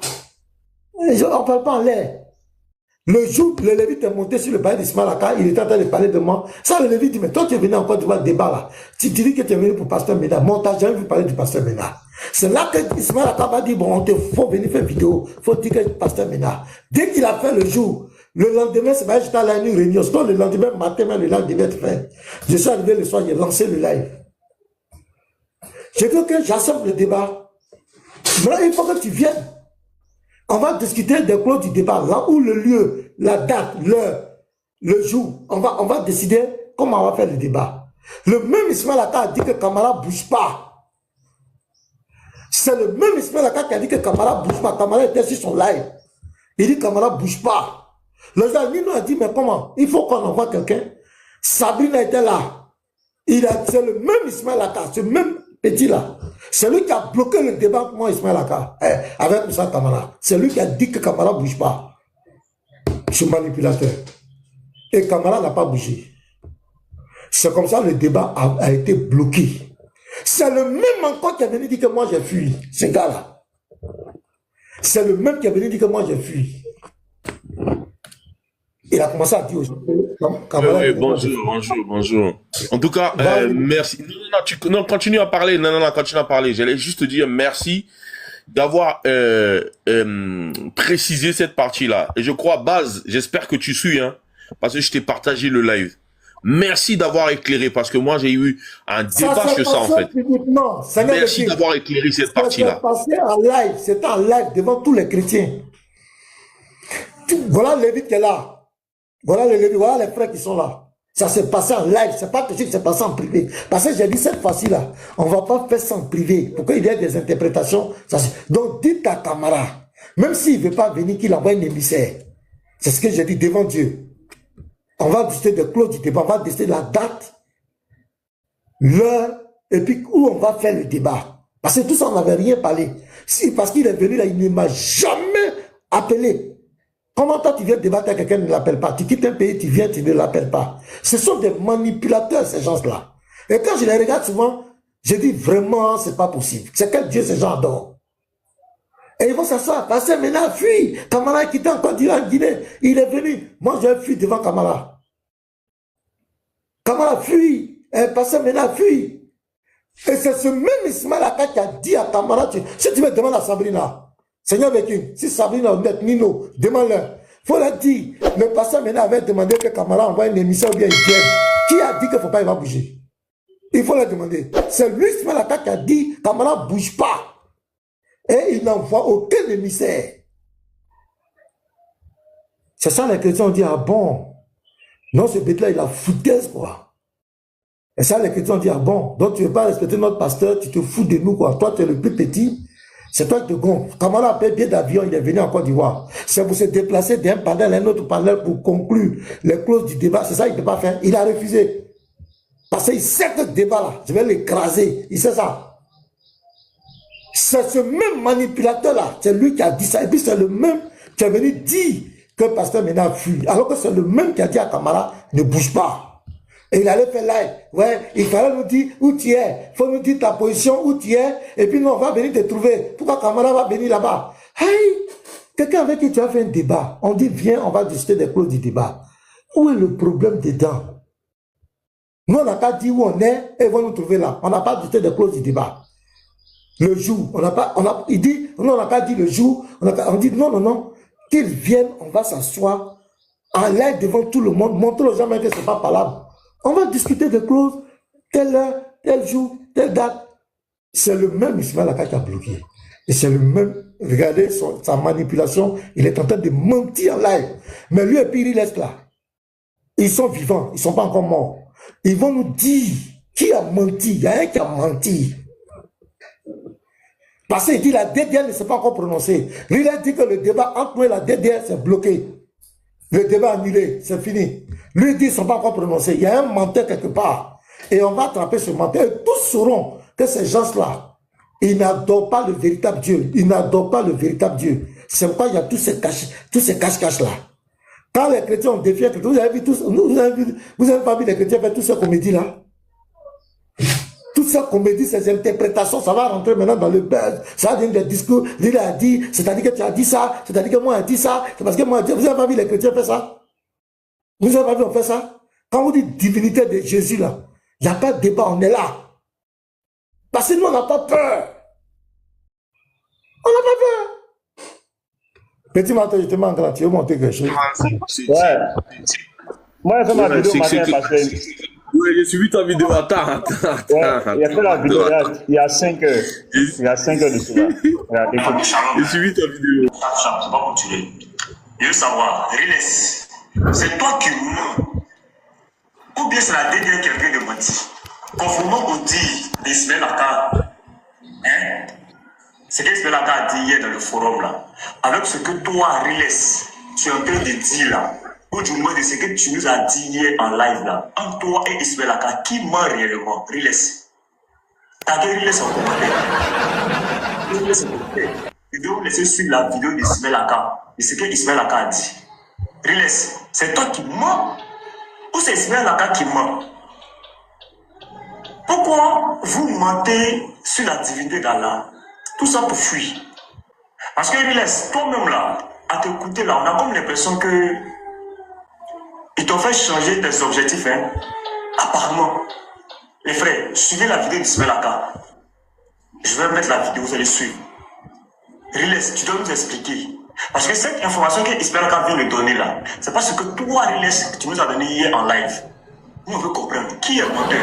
On ne parle pas en l'air. Le jour où le Lévite est monté sur le palais d'Ismaël Aka, il était en train de parler de moi. Ça, le Lévite dit, mais toi, tu es venu encore du débat là. Tu dis que tu es venu pour pasteur Ménard. Moi, tu n'as jamais vu parler du pasteur Ménard. C'est là que Ismaël Aka va dire, bon, on te faut venir faire vidéo. Faut dire que pasteur Ménard. Dès qu'il a fait le jour, le lendemain, c'est pas juste à la nuit réunion. Sinon, le lendemain matin, le live devait être fait. Je suis arrivé le soir, j'ai lancé le live. Je veux que j'accepte le débat. Mais il faut que tu viennes. On va discuter des clauses du débat, là où le lieu, la date, l'heure, le jour. On va décider comment on va faire le débat. Le même Ismaël Aka a dit que Camara ne bouge pas. C'est le même Ismaël Aka qui a dit que Camara ne bouge pas. Camara était sur son live. Il dit que Camara ne bouge pas. Le Nino a dit, mais comment? Il faut qu'on envoie quelqu'un. Sabrina était là. C'est le même Ismaël Aka, ce même petit-là. C'est lui qui a bloqué le débat pour moi, Ismaël Aka, avec Moussa Kamara. C'est lui qui a dit que Kamara ne bouge pas. Je suis manipulateur. Et Kamara n'a pas bougé. C'est comme ça que le débat a été bloqué. C'est le même encore qui est venu dire que moi j'ai fui. Ce gars-là. C'est le même qui est venu dire que moi j'ai fui. Il a commencé à dire aujourd'hui. Oui, bonjour. En tout cas, merci. Non, continue à parler. Non, continue à parler. J'allais juste te dire merci d'avoir précisé cette partie-là. Et je crois, Baz, j'espère que tu suis, hein, parce que je t'ai partagé le live. Merci d'avoir éclairé, parce que moi, j'ai eu un débat sur ça, en fait. Merci d'avoir éclairé cette partie-là. C'était en live devant tous les chrétiens. Voilà Lévite qui est là. Voilà les frères qui sont là. Ça s'est passé en live, c'est pas que c'est passé en privé. Parce que j'ai dit cette fois-ci là, on va pas faire ça en privé. Pourquoi il y a des interprétations? Donc dites à Camara, même s'il ne veut pas venir, qu'il envoie un émissaire. C'est ce que j'ai dit devant Dieu. On va décider de clore du débat, on va décider la date, l'heure, et puis où on va faire le débat. Parce que tout ça, on n'avait rien parlé. Si, parce qu'il est venu là, il ne m'a jamais appelé. Comment toi tu viens débattre avec quelqu'un, ne l'appelle pas? Tu quittes un pays, tu viens, tu ne l'appelles pas. Ce sont des manipulateurs, ces gens-là. Et quand je les regarde souvent, je dis vraiment, c'est pas possible. C'est quel Dieu ces gens adorent. Et ils vont s'asseoir. Parce que maintenant, fuit. Kamara qui était encore en Guinée. Il est venu. Moi, j'ai fui devant Kamara. Kamara fuit. Parce que maintenant, fuit. Et c'est ce même Ismaël Aka qui a dit à Kamara, si tu me demandes à Sabrina, Seigneur Békin, si Sabrina honnête, Nino, demande-leur. Il faut leur dire, le pasteur maintenant avait demandé que Kamara envoie une émission ou bien il vienne. Qui a dit qu'il ne faut pas, il va bouger? Il faut leur demander. C'est lui, Ismaël Aka, qui a dit, Kamara ne bouge pas. Et il n'envoie aucun émissaire. C'est ça, les chrétiens ont dit, ah bon, non, ce bête-là, il a foutaise, quoi. Et ça, les chrétiens ont dit, ah bon, donc tu ne veux pas respecter notre pasteur, tu te fous de nous, quoi. Toi, tu es le plus petit, c'est toi qui te gonfles. Kamara a payé billet d'avion, il est venu en Côte d'Ivoire. C'est pour se déplacer d'un panel à un autre panel pour conclure les clauses du débat. C'est ça qu'il ne peut pas faire. Il a refusé. Parce qu'il sait que ce débat-là, je vais l'écraser. Il sait ça. C'est ce même manipulateur-là, c'est lui qui a dit ça. Et puis c'est le même qui est venu dire que le pasteur Ménard fuit. Alors que c'est le même qui a dit à Kamara, ne bouge pas. Et il allait faire live. Ouais, il fallait nous dire où tu es. Il faut nous dire ta position, où tu es. Et puis nous, on va venir te trouver. Pourquoi Kamara va venir là-bas? Hey, quelqu'un avec qui tu as fait un débat. On dit, viens, on va discuter des clauses du débat. Où est le problème dedans? Nous, on n'a pas dit où on est et ils vont nous trouver là. On n'a pas discuté des clauses du débat. Le jour, il dit, non, on n'a pas dit le jour, on dit non, qu'ils viennent, on va s'asseoir en live devant tout le monde, montrer aux gens que ce n'est pas parlable. On va discuter des clauses, telle heure, tel jour, telle date. C'est le même Ismaël Aka qui a bloqué. Et c'est le même, regardez sa manipulation, il est en train de mentir en live. Mais lui et puis il reste là. Ils sont vivants, ils ne sont pas encore morts. Ils vont nous dire qui a menti. Il y a un qui a menti. Parce qu'il dit la DDR ne s'est pas encore prononcée. Lui, il a dit que le débat entre nous et la DDR, c'est bloqué. Le débat annulé, c'est fini. Lui, il dit qu'ils ne sont pas encore prononcés. Il y a un menteur quelque part. Et on va attraper ce menteur. Et tous sauront que ces gens-là, ils n'adorent pas le véritable Dieu. Ils n'adorent pas le véritable Dieu. C'est pourquoi il y a tous ces cache-cache-là. Quand les chrétiens ont défié, vous avez vu tous, vous avez pas vu les chrétiens faire toutes ces comédies-là? Toutes ces comédies, ces interprétations, ça va rentrer maintenant dans le buzz. Ça va devenir des discours. Lui a dit, c'est-à-dire que tu as dit ça, c'est-à-dire que moi j'ai dit ça. C'est parce que moi, vous n'avez pas vu les chrétiens faire ça? Vous n'avez pas vu on fait ça? Quand vous dites divinité de Jésus, là, il n'y a pas de débat, on est là. Parce que nous, on n'a pas peur. On n'a pas peur. Petit matin, je te mets en grand, tu veux monter quelque chose? Ouais. Moi, j'ai fait ma vidéo matin parce que... Oui, j'ai suivi ta vidéo. Attends. Ouais, il a fait la vidéo il y a 5 heures. Il y a 5 heures de cela. J'ai suivi ta vidéo. C'est pas continuer. Je veux savoir, Riles, c'est toi qui mens. Ou bien c'est la DDR qui vient de mentir. Conformément au dit d'Ismaël Aka, hein? C'est qu'Ismaël Aka a dit hier dans le forum là. Avec ce que toi, Riles, tu es en train de dire là. Où tu me demandes ce que tu nous as dit hier en live là, entre toi et Ismaël Aka, qui ment réellement? Riles. T'as dit Riles en commentaire. Riles en commentaire. Je dois vous laisser suivre la vidéo d'Ismaël Aka et ce que Ismaël Aka a dit. Riles, c'est toi qui mens ou c'est Ismaël Aka qui ment? Pourquoi vous mentez sur la divinité d'Allah? Tout ça pour fuir. Parce que Riles, toi-même là, à t'écouter là, on a comme l'impression que ils t'ont fait changer tes objectifs, hein? Apparemment. Les frères, suivez la vidéo d'Ismaël Aka. Je vais mettre la vidéo, vous allez suivre. Riles, tu dois nous expliquer. Parce que cette information que Ismaël Aka vient de donner là, c'est pas ce que toi, Riles, tu nous as donné hier en live. Nous, on veut comprendre qui est le menteur.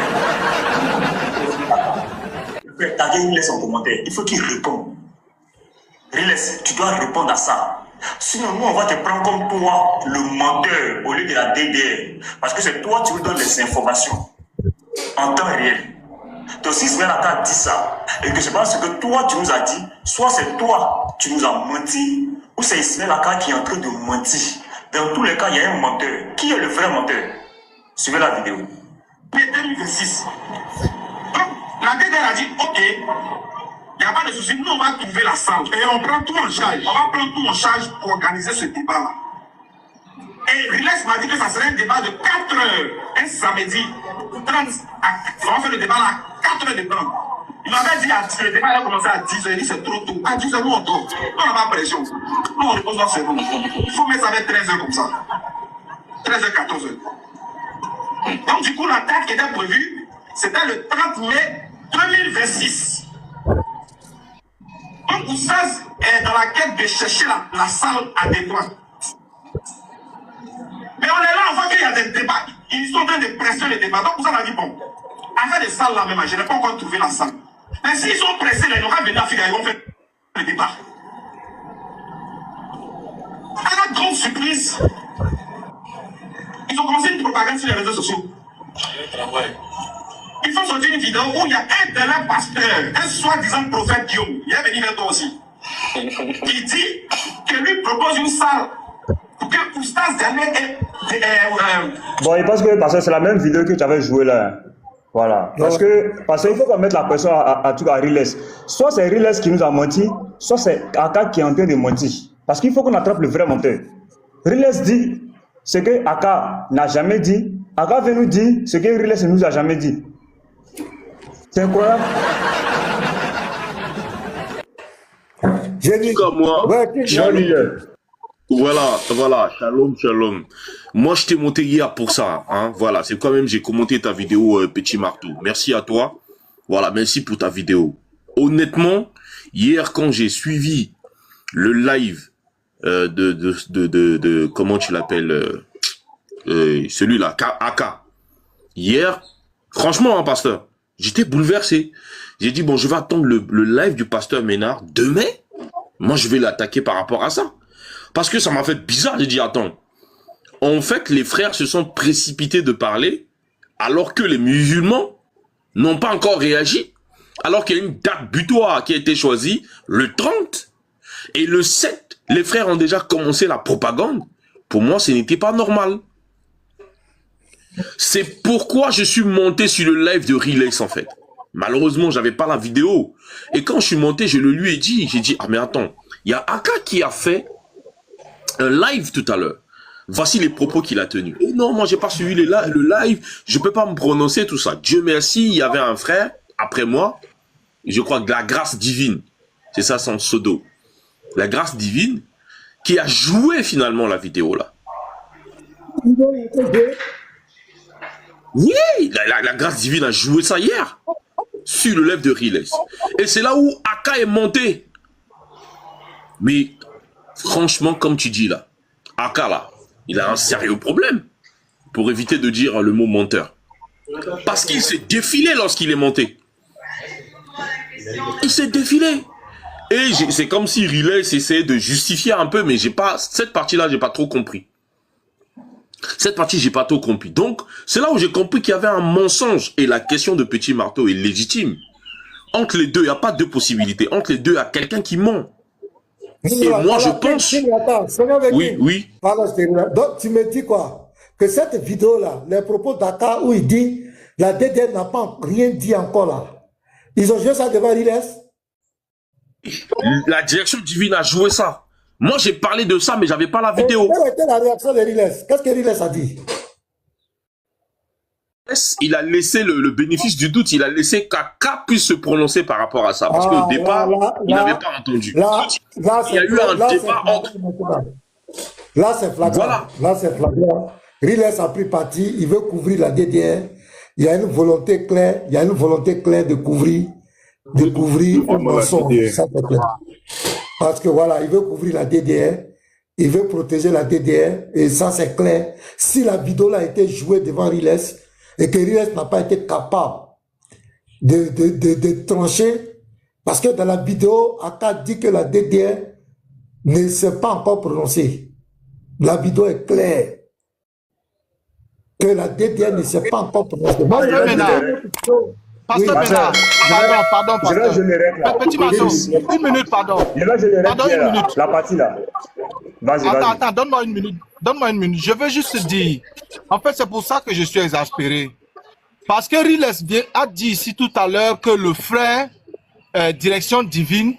Le frère, taguez Riles en commentaire. Il faut qu'il réponde. Riles, tu dois répondre à ça. Sinon, nous, on va te prendre comme toi, le menteur, au lieu de la DDR. Parce que c'est toi qui nous donnes les informations en temps réel. Donc, si Ismaël Aka dit ça, et que c'est pas ce que toi, tu nous as dit, soit c'est toi, tu nous as menti, ou c'est Ismaël Aka qui est en train de mentir. Dans tous les cas, il y a un menteur. Qui est le vrai menteur? Suivez la vidéo. 2026. Donc, la DDR a dit, ok, il n'y a pas de souci, nous on va trouver la salle et on prend tout en charge. On va prendre tout en charge pour organiser ce débat-là. Et Rilex m'a dit que ça serait un débat de 4 heures, un samedi, 30 on va faire le débat là à 4 heures de temps. Il m'avait dit que le débat allait commencer à 10 heures, il dit c'est trop tôt. À 10 heures, nous on dort. Nous on n'a pas de pression. Nous on repose notre cerveau. Il faut mettre ça avec 13 heures comme ça. 13 heures, 14 heures. Donc du coup, la date qui était prévue, c'était le 30 mai 2026. Donc Oussaz est dans la quête de chercher la salle adéquate. Mais on est là, on voit qu'il y a des débats. Ils sont en train de presser les débats. Donc Oussaz a dit, bon, affaire de salle là même, je n'ai pas encore trouvé la salle. Mais s'ils sont pressés, ils n'ont pas venu à Figa, ils vont faire le débat. À la grande surprise, ils ont commencé une propagande sur les réseaux sociaux. Il faut sortir une vidéo où il y a un de leurs pasteurs, un soi-disant prophète Guillaume, il est venu vers toi aussi, qui dit que lui propose une salle pour que Oustaz Daniel ait... Bon, il pense que parce que c'est la même vidéo que tu avais joué là. Voilà. Parce qu'il faut qu'on mette la pression à Riles. Soit c'est Riles qui nous a menti, soit c'est Aka qui est en train de mentir. Parce qu'il faut qu'on attrape le vrai menteur. Riles dit ce que Aka n'a jamais dit. Aka veut nous dire ce que Riles ne nous a jamais dit. C'est incroyable. J'ai dit comme moi. Voilà, shalom. Moi, je t'ai monté hier pour ça, hein. Voilà, c'est quand même, j'ai commenté ta vidéo, Petit Marteau. Merci à toi. Voilà, merci pour ta vidéo. Honnêtement, hier, quand j'ai suivi le live de comment tu l'appelles, celui-là, Aka. Hier, franchement, hein, pasteur, j'étais bouleversé. J'ai dit, bon, je vais attendre le live du pasteur Ménard demain. Moi, je vais l'attaquer par rapport à ça. Parce que ça m'a fait bizarre. J'ai dit, attends. En fait, les frères se sont précipités de parler alors que les musulmans n'ont pas encore réagi. Alors qu'il y a une date butoir qui a été choisie, le 30. Et le 7, les frères ont déjà commencé la propagande. Pour moi, ce n'était pas normal. C'est pourquoi je suis monté sur le live de Relax, en fait. Malheureusement, j'avais pas la vidéo. Et quand je suis monté, je le lui ai dit. J'ai dit, ah mais attends, il y a Aka qui a fait un live tout à l'heure. Voici les propos qu'il a tenus. Et non, moi, j'ai pas suivi le live. Je peux pas me prononcer tout ça. Dieu merci, il y avait un frère, après moi, je crois que la grâce divine, c'est ça son pseudo. La grâce divine, qui a joué finalement la vidéo là. Oui, la grâce divine a joué ça hier. Sur le live de Riles. Et c'est là où Aka est monté. Mais, franchement, comme tu dis là, Aka là, il a un sérieux problème. Pour éviter de dire le mot menteur. Parce qu'il s'est défilé lorsqu'il est monté. Il s'est défilé. Et c'est comme si Riles essayait de justifier un peu, mais cette partie-là, j'ai pas trop compris. Cette partie, j'ai pas trop compris. Donc, c'est là où j'ai compris qu'il y avait un mensonge. Et la question de Petit Marteau est légitime. Entre les deux, il n'y a pas deux possibilités. Entre les deux, il y a quelqu'un qui ment. Et moi, je pense... Oui. Donc, tu me dis quoi? Que cette vidéo-là, les propos d'Aka où il dit la DDR n'a pas rien dit encore là. Ils ont joué ça devant Riles. La direction divine a joué ça. Moi, j'ai parlé de ça, mais j'avais pas la vidéo. Quelle était la réaction de Riles? Qu'est-ce que Riles a dit? Il a laissé le bénéfice du doute. Il a laissé qu'Aka puisse se prononcer par rapport à ça. Parce qu'au départ, il n'avait pas entendu. Il y a eu un débat entre... Là, c'est flagrant. Voilà. Là, c'est flagrant. Riles a pris parti. Il veut couvrir la DDR. Il y a une volonté claire. Il y a une volonté claire de couvrir un mensonge. Ça, c'est clair. Parce que voilà, il veut couvrir la DDR, il veut protéger la DDR, et ça c'est clair. Si la vidéo a été jouée devant Riles, et que Riles n'a pas été capable de trancher, parce que dans la vidéo, Aka dit que la DDR ne s'est pas encore prononcé. La vidéo est claire. Que la DDR ne s'est pas encore prononcée. Moi, Pasteur Ménard, Pasteur Ménard, pardon, pasteur. Petit maçon, une minute, pardon. Pardon, une minute. La partie là. Vas-y, vas-y. Attends, donne-moi une minute. Donne-moi une minute. Je veux juste dire, en fait, c'est pour ça que je suis exaspéré. Parce que Riles a dit ici tout à l'heure que le frère Direction Divine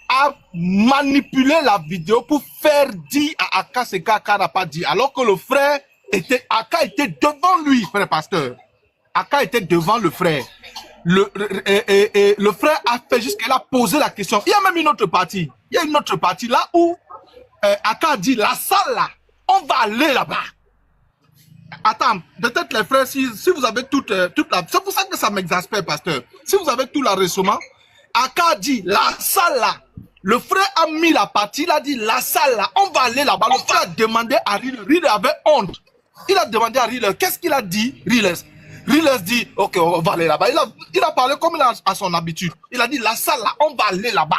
a manipulé la vidéo pour faire dire à Aka ce qu'Aka n'a pas dit. Alors que le frère Aka était devant lui, frère pasteur. Aka était devant le frère. Le frère a fait juste qu'elle a posé la question. Il y a même une autre partie. Il y a une autre partie là où Aka a dit, la salle là, on va aller là-bas. Attends, peut-être les frères, si vous avez toute la... C'est pour ça que ça m'exaspère, pasteur. Si vous avez tout l'enregistrement, Aka a dit, la salle là, le frère a mis la partie, il a dit, la salle là, on va aller là-bas. Le frère a demandé à Riles, Riles avait honte. Il a demandé à Riles, qu'est-ce qu'il a dit, Riles? Riles dit, ok, on va aller là-bas. Il a parlé comme il a à son habitude. Il a dit, la salle là, on va aller là-bas.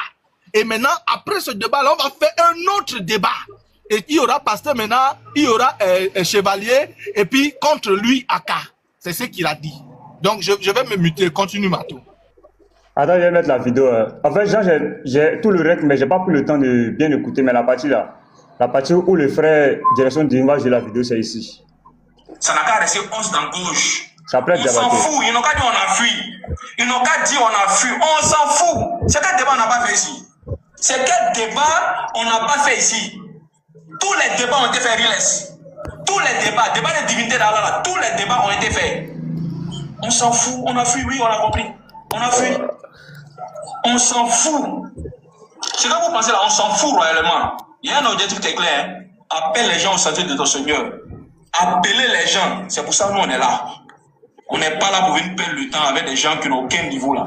Et maintenant, après ce débat-là, on va faire un autre débat. Et il y aura pasteur maintenant, il y aura chevalier, et puis contre lui, Aka. C'est ce qu'il a dit. Donc, je vais me muter. Continue, Matou. Attends, je vais mettre la vidéo. En fait, Jean, j'ai tout le reste, mais j'ai pas pris le temps de bien écouter. Mais la partie là, la partie où le frère Direction Divine va jouer la vidéo, c'est ici. Ça n'a qu'à rester 11 dans gauche. Ça plaît On s'en Diabaté. fout, ils n'ont qu'à dire on a fui. Ils n'ont qu'à dire on a fui. On s'en fout. C'est quel débat on n'a pas fait ici? C'est quel débat on n'a pas fait ici? Tous les débats ont été faits, Riles. Tous les débats de divinité d'Allah, tous les débats ont été faits. On s'en fout, on a fui, oui, on a compris. On a fui. On s'en fout. C'est quand vous pensez là, on s'en fout royalement. Il y a un objectif qui est clair. Hein? Appelle les gens au salut de ton Seigneur. Appelez les gens. C'est pour ça que nous on est là. On n'est pas là pour venir perdre le temps avec des gens qui n'ont aucun niveau là.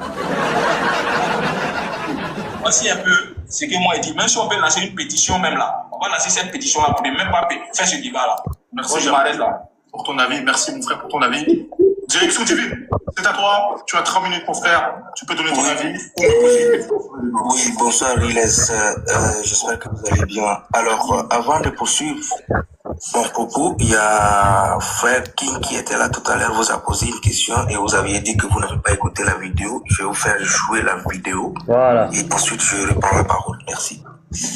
Voici un peu ce que moi j'ai dit. Même si on peut lancer une pétition même là, on va lancer cette pétition là pour ne même pas faire ce débat là. Merci, je m'arrête là. Pour ton avis. Merci, mon frère, pour ton avis. Direction Divine, c'est à toi. Tu as 3 minutes, mon frère. Tu peux donner ton avis. Oui, bonsoir, Riles. J'espère que vous allez bien. Alors, avant de poursuivre mon propos, il y a frère King qui était là tout à l'heure, vous a posé une question et vous aviez dit que vous n'avez pas écouté la vidéo. Je vais vous faire jouer la vidéo. Voilà. Et ensuite, je reprends la parole. Merci. Vous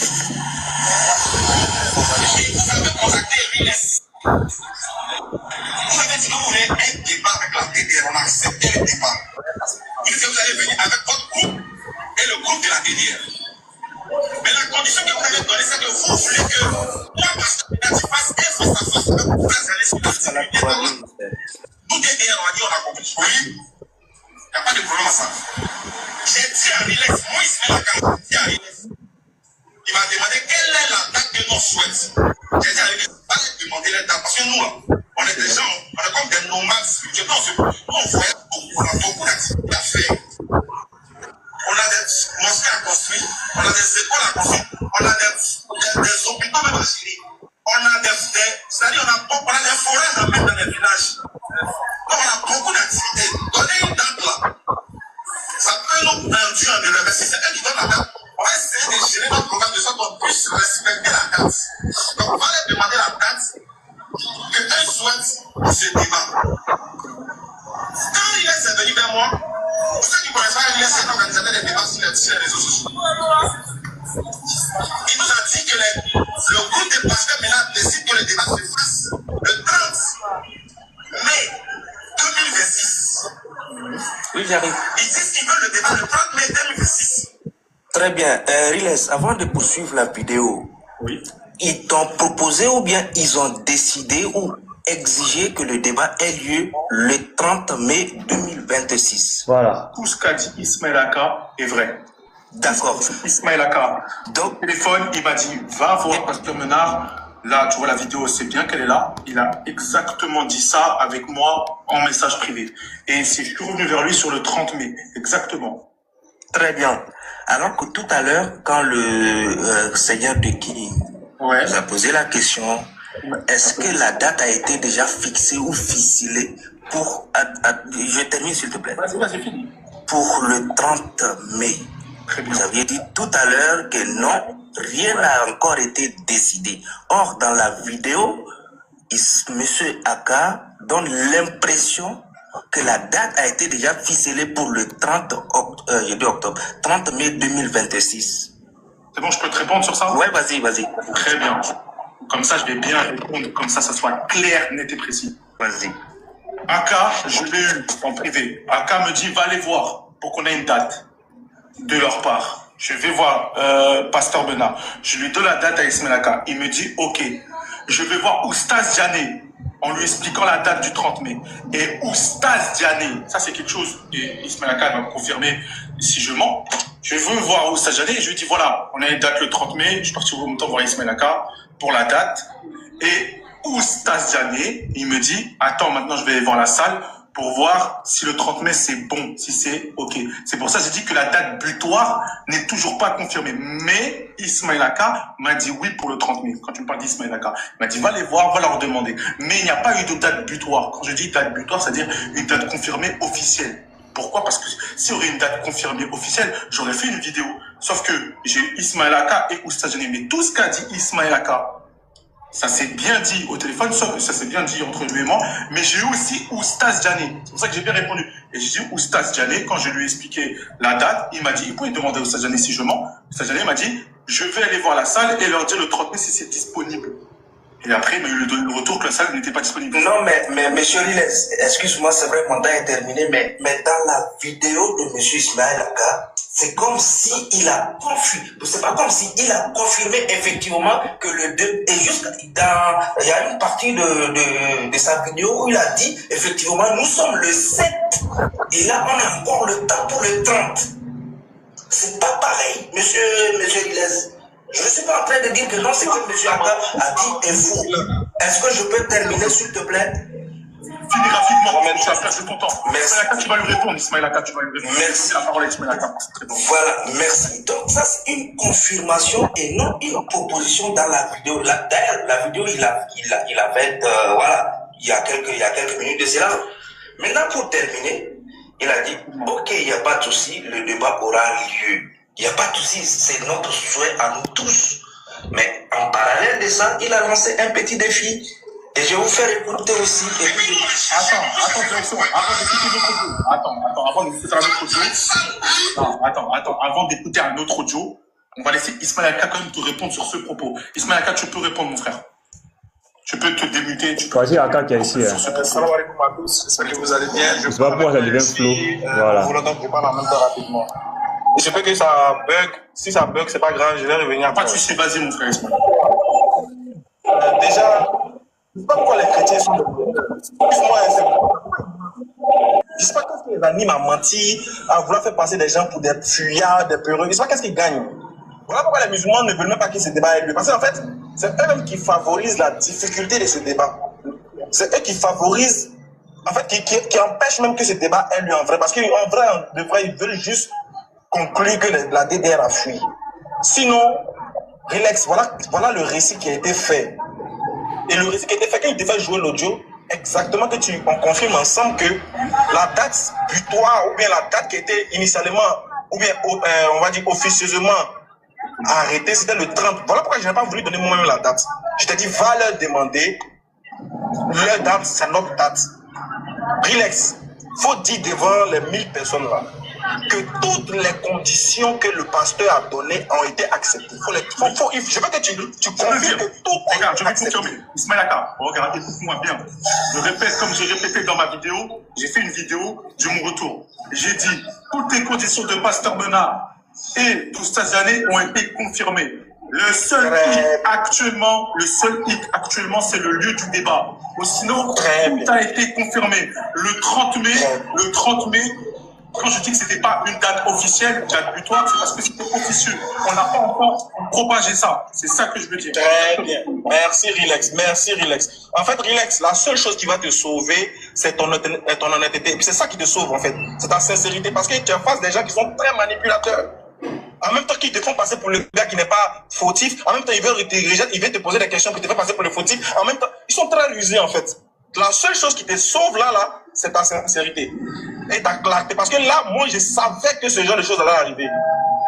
avez dit que vous voulez un débat avec la DDR, on a accepté le débat. Vous dites que vous allez venir avec votre groupe et le groupe de la DDR. Mais la condition que vous avez donnée, c'est que vous voulez que moi, parce que tu fasses un face à face avec vous, vous allez sur la DDR. Nous, DDR, on a dit, on a compris. Oui, il n'y a pas de problème à ça. J'ai dit à Riles, moi, il se met la carte, j'ai dit à Riles. Il m'a demandé quelle est la date que nous souhaitons. J'ai dit à Riles, pas lui demander la date, parce que nous, on est des gens, on est comme des nomades spirituels. On voyage beaucoup, on a beaucoup d'activités à faire. On a des mosquées à construire, on a des écoles à construire, on a des hôpitaux même à gérer. On a c'est-à-dire on a des forêts à mettre dans les villages. Donc on a beaucoup d'activités. Donnez une date là. Ça peut nous induire en erreur. Mais si c'est elle qui donne la date, on va essayer de gérer notre programme de sorte qu'on puisse respecter la date. Donc on va leur demander la date que eux souhaitent ce débat. Quand il est venu vers moi, pour ceux qui ne connaissent pas, il est organisateur des débats sur les réseaux sociaux. Il nous a dit que le groupe des pasteurs maintenant décide que le débat se fasse le 30 mai 2026. Oui, j'arrive. Ils disent qu'ils veulent le débat le 30 mai 2026. Très bien. Riles, avant de poursuivre la vidéo, Oui. ils t'ont proposé ou bien ils ont décidé ou exigé que le débat ait lieu le 30 mai 2026. Voilà. Tout ce qu'a dit Ismaël Aka est vrai. D'accord. Ismaël Aka, Donc, au téléphone, il m'a dit, va voir Pasteur Menard. Là, tu vois la vidéo, c'est bien qu'elle est là. Il a exactement dit ça avec moi en message privé. Et je suis revenu vers lui sur le 30 mai. Exactement. très bien. Alors que tout à l'heure, quand le Seigneur de King Ouais. vous a posé la question, est-ce que la date a été déjà fixée ou ficelée pour... je termine s'il te plaît. Vas-y, fini. Pour le 30 mai Vous aviez dit tout à l'heure que non, rien n'a encore été décidé. Or, dans la vidéo, Monsieur Aka donne l'impression que la date a été déjà ficelée pour le 30 mai 2026. C'est bon, je peux te répondre sur ça? Ouais, vas-y, vas-y. Très bien. Comme ça, je vais bien répondre, comme ça soit clair, net et précis. Vas-y. Aka, je l'ai eu en privé. Aka me dit, va les voir pour qu'on ait une date de leur part. Je vais voir Pasteur Bena. Je lui donne la date à Ismaël Aka. Il me dit, ok. Je vais voir Oustaz Diané en lui expliquant la date du 30 mai. Et Oustaz Diané, ça c'est quelque chose, et Ismaël Aka va me confirmer si je mens. Je veux voir Oustaz Diané et je lui dis, voilà, on a une date le 30 mai. Je suis parti au même temps voir Ismaël Aka pour la date. Et Oustaz Diané, il me dit, attends, maintenant je vais voir la salle pour voir si le 30 mai c'est bon, si c'est ok. C'est pour ça que j'ai dit que la date butoir n'est toujours pas confirmée. Mais Ismaël Aka m'a dit oui pour le 30 mai. Quand tu me parles d'Ismaël Aka, il m'a dit va les voir, va leur demander. Mais il n'y a pas eu de date butoir. Quand je dis date butoir, c'est-à-dire une date confirmée officielle. Pourquoi? Parce que s'il y aurait une date confirmée officielle, j'aurais fait une vidéo. Sauf que j'ai Ismaël Aka et Oustaz Diané. Mais tout ce qu'a dit Ismaël Aka, ça s'est bien dit au téléphone, sauf que ça s'est bien dit entre lui et moi. Mais j'ai eu aussi Oustaz Diané. C'est pour ça que j'ai bien répondu. Et j'ai dit Oustaz Diané, quand je lui ai expliqué la date, il m'a dit, il pouvait demander à Oustaz Diané si je mens. Oustaz Diané m'a dit, je vais aller voir la salle et leur dire le 30 mai si c'est disponible. Et après, il m'a eu le retour que la salle n'était pas disponible. Non, mais monsieur Riles, excuse-moi, c'est vrai, mon temps est terminé, mais dans la vidéo de monsieur Ismaël Aka, c'est comme si il a confirmé, c'est pas comme si il a confirmé effectivement que le 2, et juste dans, il y a une partie de sa vidéo où il a dit, effectivement, nous sommes le 7, et là, on a encore le temps pour le 30. C'est pas pareil, monsieur Riles. Je ne suis pas en train de dire que non, c'est que M. Aka a dit est faux. Est-ce que je peux terminer, s'il te plaît? Finis rapidement, tu as perdu ton temps. Merci. Ismaël Aka, tu vas lui répondre. Ismaël Aka, tu vas lui répondre. Merci. La parole à Ismaël Aka. Très bon. Voilà, merci. Donc, ça, c'est une confirmation et non une proposition dans la vidéo. D'ailleurs, la vidéo, il a fait, voilà, il y a quelques minutes de cela. Maintenant, pour terminer, il a dit, ok, il n'y a pas de souci, le débat aura lieu. Il n'y a pas de souci, c'est notre souhait à nous tous. Mais en parallèle de ça, il a lancé un petit défi. Et je vais vous faire écouter aussi. Attends, direction. Avant d'écouter notre audio. Avant d'écouter un autre audio. Non, avant d'écouter un autre audio, on va laisser Ismaël Aka quand même te répondre sur ce propos. Ismaël Aka, tu peux répondre, mon frère. Tu peux te démuter. Vas-y, Aka qui est ici. Salam alaikum à tous. J'espère que vous allez bien. Je vois pourquoi ça devient flou. Voilà. Vous l'entendez pas en même temps rapidement. Il se peut que ça bug. Si ça bug, c'est pas grave, je vais revenir. Pas de soucis, vas-y, mon frère Ismaël. Déjà, je ne sais pas pourquoi les chrétiens sont de je ne sais pas qu'est-ce qui les anime à mentir, à vouloir faire passer des gens pour des fuyards, des peureux. Je ne sais pas qu'est-ce qu'ils gagnent. Voilà pourquoi les musulmans ne veulent même pas que ce débat ait lieu. Parce qu'en fait, c'est eux-mêmes qui favorisent la difficulté de ce débat. C'est eux qui favorisent, en fait, qui empêchent même que ce débat ait lieu en vrai. Parce qu'en vrai, de vrai, ils veulent juste conclure que la DDR a fui. Sinon, relax, voilà le récit qui a été fait. Et le récit qui a été fait, quand il te fait jouer l'audio, exactement que on confirme ensemble que la date butoir, ou bien la date qui était initialement, ou bien on va dire officieusement arrêtée, c'était le 30. Voilà pourquoi je n'ai pas voulu donner moi-même la date. Je t'ai dit, va leur demander, leur date, c'est notre date. Relax, faut dire devant les 1000 personnes là, que toutes les conditions que le pasteur a données ont été acceptées. Je veux que tu confirmes que tout regarde, je vais confirmer. Ismaël Aka, regarde, écoute-moi bien. Je répète, comme j'ai répété dans ma vidéo, j'ai fait une vidéo de mon retour. J'ai dit, toutes les conditions de Pasteur Bena et d'Oustaz Diané ont été confirmées. Le seul hic actuellement, c'est le lieu du débat. Ou sinon, tout a été confirmé. Le 30 mai, quand je dis que c'était pas une date officielle, date butoir, c'est parce que c'était officieux. On n'a pas encore propagé ça. C'est ça que je veux dire. Très bien. Merci, Relax. Merci, Relax. En fait, Relax, la seule chose qui va te sauver, c'est ton honnêteté. Et puis c'est ça qui te sauve, en fait. C'est ta sincérité. Parce que tu es en face des gens qui sont très manipulateurs. En même temps qu'ils te font passer pour le gars qui n'est pas fautif, en même temps ils veulent te rejeter, ils veulent te poser des questions qui te font passer pour le fautif. En même temps, ils sont très rusés, en fait. La seule chose qui te sauve là, c'est ta sincérité et ta clarté. Parce que là, moi, je savais que ce genre de choses allait arriver.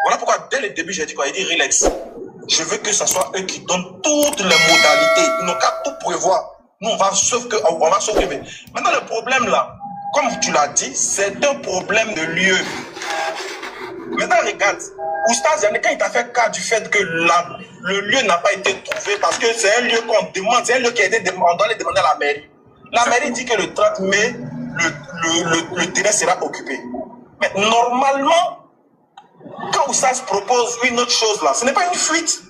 Voilà pourquoi, dès le début, j'ai dit quoi? Il dit relax. Je veux que ce soit eux qui donnent toutes les modalités. Ils n'ont qu'à tout prévoir. Nous, on va sauver que. Maintenant, le problème là, comme tu l'as dit, c'est un problème de lieu. Maintenant, regarde. Oustaz Diané, quand il t'a fait cas du fait que le lieu n'a pas été trouvé parce que c'est un lieu qu'on demande, c'est un lieu qui a été demandé, on doit aller demander à la mairie. La mairie dit que le 30 mai, le terrain sera occupé. Mais normalement, quand Oustaz propose une autre chose là, ce n'est pas une fuite.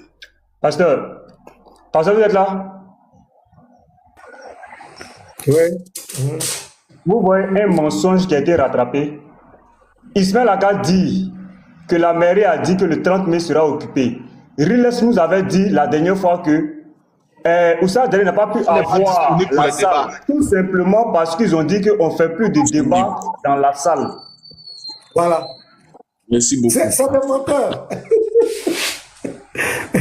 Pasteur, vous êtes là? Oui. Vous voyez un mensonge qui a été rattrapé. Ismaël Aka dit que la mairie a dit que le 30 mai sera occupé. Riles nous avait dit la dernière fois que Oustaz Diané n'a pas pu avoir la salle. Tout simplement parce qu'ils ont dit qu'on ne fait plus de débat dans la salle. Voilà. Merci beaucoup. C'est des menteurs.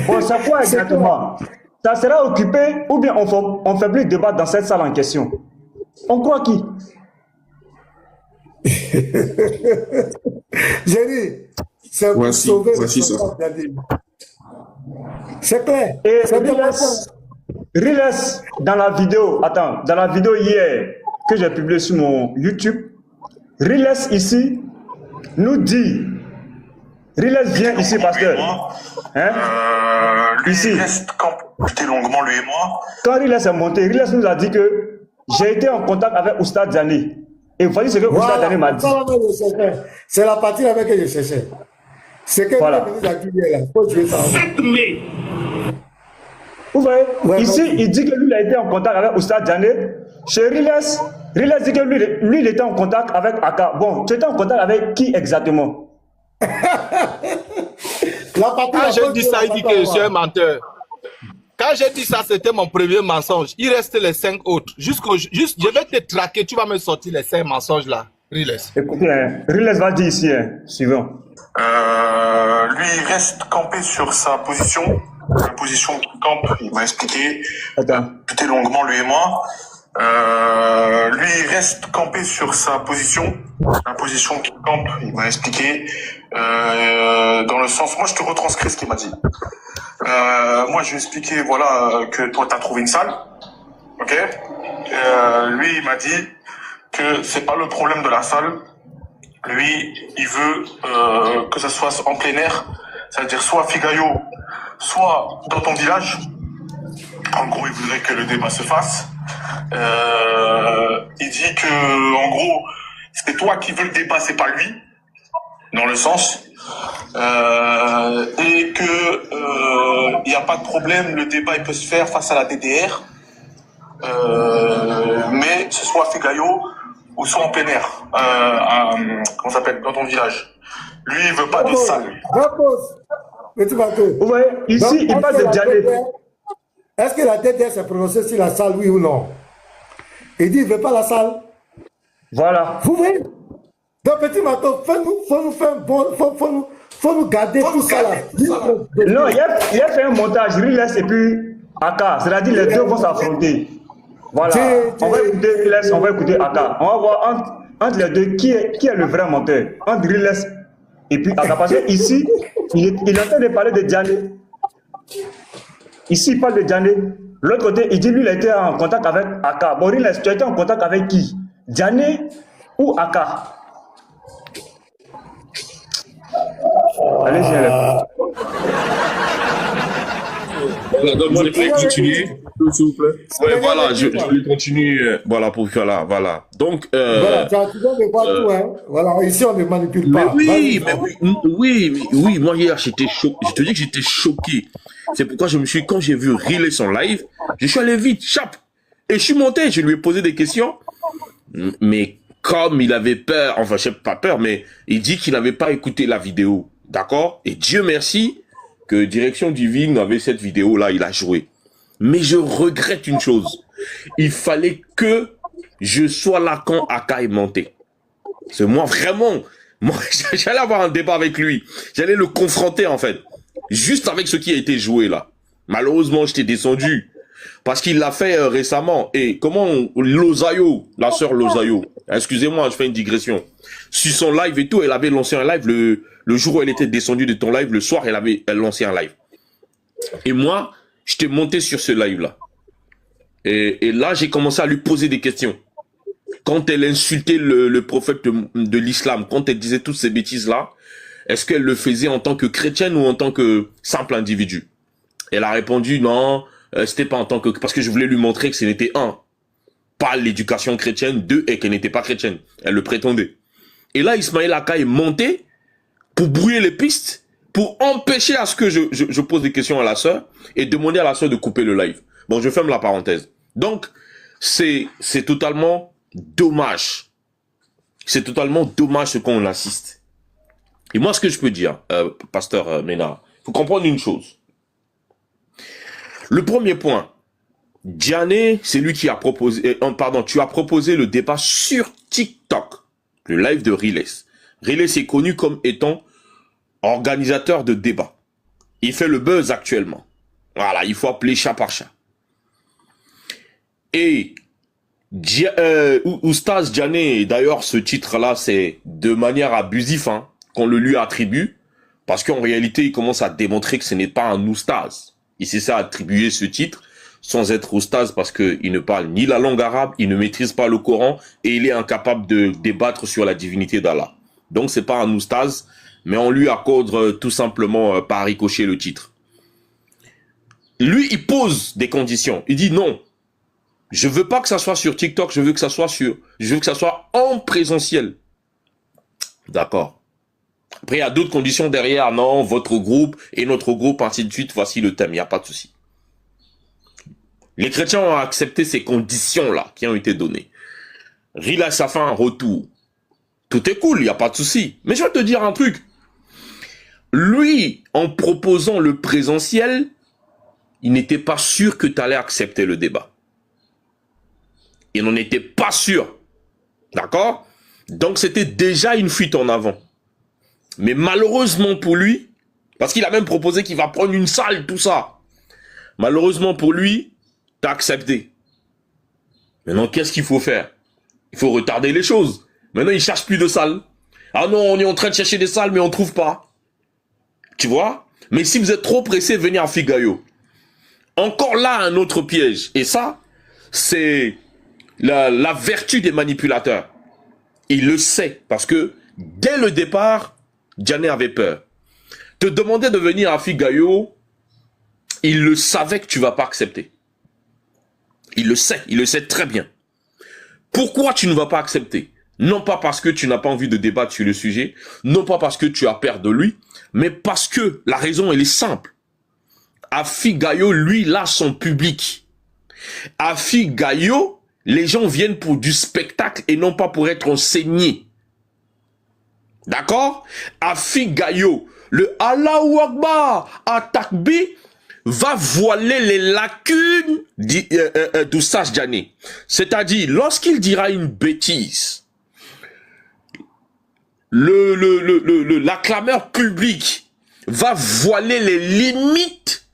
Bon, c'est quoi exactement? Ça sera occupé ou bien on fait plus de débat dans cette salle en question? On croit qui? J'ai dit, c'est pour sauver le soldat Djadid. C'est clair. Et C'est Riles, dans la vidéo, dans la vidéo hier que j'ai publiée sur mon YouTube, Riles ici nous dit, Riles vient ici, pasteur. Lui, Ici. il reste campé longuement, lui et moi. Quand Riles est monté, Riles nous a dit que j'ai été en contact avec Oustaz Diané. Et voici ce que Oustaz Diané m'a dit. C'est la partie avec que je cherchais. C'est que voilà. Faut jouer ça. 7 mai. Vous voyez, Ouais, ici, vas-y. il dit que lui, il a été en contact avec Oustaz Diané. Chez Riles dit que lui, il était en contact avec Aka. Bon, tu étais en contact avec qui exactement? Quand j'ai dit ça, il dit que je suis un menteur. Quand j'ai dit ça, c'était mon premier mensonge. Il reste les 5 autres. Je vais te traquer, tu vas me sortir les 5 mensonges là. Riles. Écoutez, Riles va dire ici, suivant. Lui, il reste campé sur sa position. La position qu'il campe, il m'a expliqué. Discuté longuement, lui et moi. Lui, il reste campé sur sa position. La position qu'il campe, il m'a expliqué. Dans le sens, moi, je te retranscris ce qu'il m'a dit. Moi, je lui ai expliqué, voilà, que toi, tu as trouvé une salle. Ok? Lui, il m'a dit que c'est pas le problème de la salle. Lui, il veut que ça soit en plein air, c'est-à-dire soit à Figayo, soit dans ton village. En gros, il voudrait que le débat se fasse. Il dit que, en gros, c'est toi qui veux le débat, c'est pas lui, dans le sens. Et que il n'y a pas de problème, le débat il peut se faire face à la DDR, mais ce soit à Figayo ou soit en plein air, comment ça s'appelle, dans ton village. Lui, il veut pas de salle. Vous voyez, ici, il parle de Diané. Est-ce que la DDR s'est prononcée sur la salle, oui ou non? Il dit, il ne veut pas la salle. Voilà. Vous voyez? Donc, petit Mato, faut nous garder tout ça là. Non, il a fait un montage, Riles et puis Aka. C'est-à-dire les deux vont s'affronter. Voilà. On va écouter Riles, on va écouter Aka. On va voir entre les deux qui est le vrai menteur. Entre Riles et puis Aka. Parce que ici, il est en train de parler de Diané. Ici, il parle de Diané. L'autre côté, il dit lui, il a été en contact avec Aka. Bon, Riles, tu as été en contact avec qui? Diané ou Aka? Allez-y, allez. Voilà, donc je vais continuer, s'il vous plaît. Ouais, voilà, je vais continuer. Voilà, pour voilà. Donc, voilà, tu as besoin de voir tout, hein. Voilà, ici, on ne manipule pas. Oui, moi, hier, j'étais choqué. Je te dis que j'étais choqué. C'est pourquoi quand j'ai vu Riles son live, je suis allé vite, chap. Et je suis monté, je lui ai posé des questions. Mais comme il avait peur, enfin, je n'ai pas peur, mais il dit qu'il n'avait pas écouté la vidéo. D'accord? Et Dieu merci que Direction Divine avait cette vidéo-là, il a joué. Mais je regrette une chose. Il fallait que je sois là quand Aka est monté. Parce que moi, vraiment, j'allais avoir un débat avec lui. J'allais le confronter, en fait. Juste avec ce qui a été joué, là. Malheureusement, j'étais descendu. Parce qu'il l'a fait récemment. Et Lozayo, la sœur Lozayo, excusez-moi, je fais une digression. Sur son live et tout, elle avait lancé un live le jour où elle était descendue de ton live, le soir, elle avait lancé un live. Et moi, je t'ai monté sur ce live-là. Et là, j'ai commencé à lui poser des questions. Quand elle insultait le prophète de l'islam, quand elle disait toutes ces bêtises-là, est-ce qu'elle le faisait en tant que chrétienne ou en tant que simple individu? Elle a répondu non, c'était pas en tant que... Parce que je voulais lui montrer que ce n'était pas l'éducation chrétienne, deux, et qu'elle n'était pas chrétienne. Elle le prétendait. Et là, Ismaël Aka est monté pour brouiller les pistes, pour empêcher à ce que je pose des questions à la sœur et demander à la sœur de couper le live. Bon, je ferme la parenthèse. Donc, c'est totalement dommage. C'est totalement dommage ce qu'on assiste. Et moi, ce que je peux dire, pasteur Ménard, il faut comprendre une chose. Le premier point, Diané, c'est lui qui a proposé, tu as proposé le débat sur TikTok, le live de Riles. Riles est connu comme étant organisateur de débats. Il fait le buzz actuellement. Voilà, il faut appeler chat par chat. Et Oustaz Diané, d'ailleurs, ce titre-là, c'est de manière abusive qu'on le lui attribue, parce qu'en réalité, il commence à démontrer que ce n'est pas un oustaz. Il s'est attribuer ce titre sans être oustaz parce qu'il ne parle ni la langue arabe, il ne maîtrise pas le Coran et il est incapable de débattre sur la divinité d'Allah. Donc c'est pas un oustaz, mais on lui accorde tout simplement par ricochet le titre. Lui, il pose des conditions. Il dit non, je veux pas que ça soit sur TikTok, je veux que ça soit en présentiel. D'accord. Après, il y a d'autres conditions derrière. Non, votre groupe et notre groupe, ainsi de suite. Voici le thème. Il n'y a pas de souci. Les chrétiens ont accepté ces conditions-là qui ont été données. Riles a fait un retour. Tout est cool, il n'y a pas de souci. Mais je vais te dire un truc. Lui, en proposant le présentiel, il n'était pas sûr que tu allais accepter le débat. Il n'en était pas sûr. D'accord? Donc, c'était déjà une fuite en avant. Mais malheureusement pour lui, parce qu'il a même proposé qu'il va prendre une salle, tout ça. Malheureusement pour lui, t'as accepté. Maintenant, qu'est-ce qu'il faut faire? Il faut retarder les choses. Maintenant, il cherche plus de salles. Ah non, on est en train de chercher des salles, mais on trouve pas. Tu vois? Mais si vous êtes trop pressé, venez à Figayo. Encore là, un autre piège. Et ça, c'est la vertu des manipulateurs. Il le sait, parce que dès le départ, Diané avait peur. Te demander de venir à Figayo, il le savait que tu vas pas accepter. Il le sait très bien. Pourquoi tu ne vas pas accepter? Non pas parce que tu n'as pas envie de débattre sur le sujet, non pas parce que tu as peur de lui, mais parce que la raison, elle est simple. À Figayo, lui, il a son public. À Figayo, les gens viennent pour du spectacle et non pas pour être enseignés. D'accord? À Figayo, le Allahu Akbar à Takbi va voiler les lacunes d'Oustaz Diané. C'est-à-dire, lorsqu'il dira une bêtise, la clameur publique va voiler les limites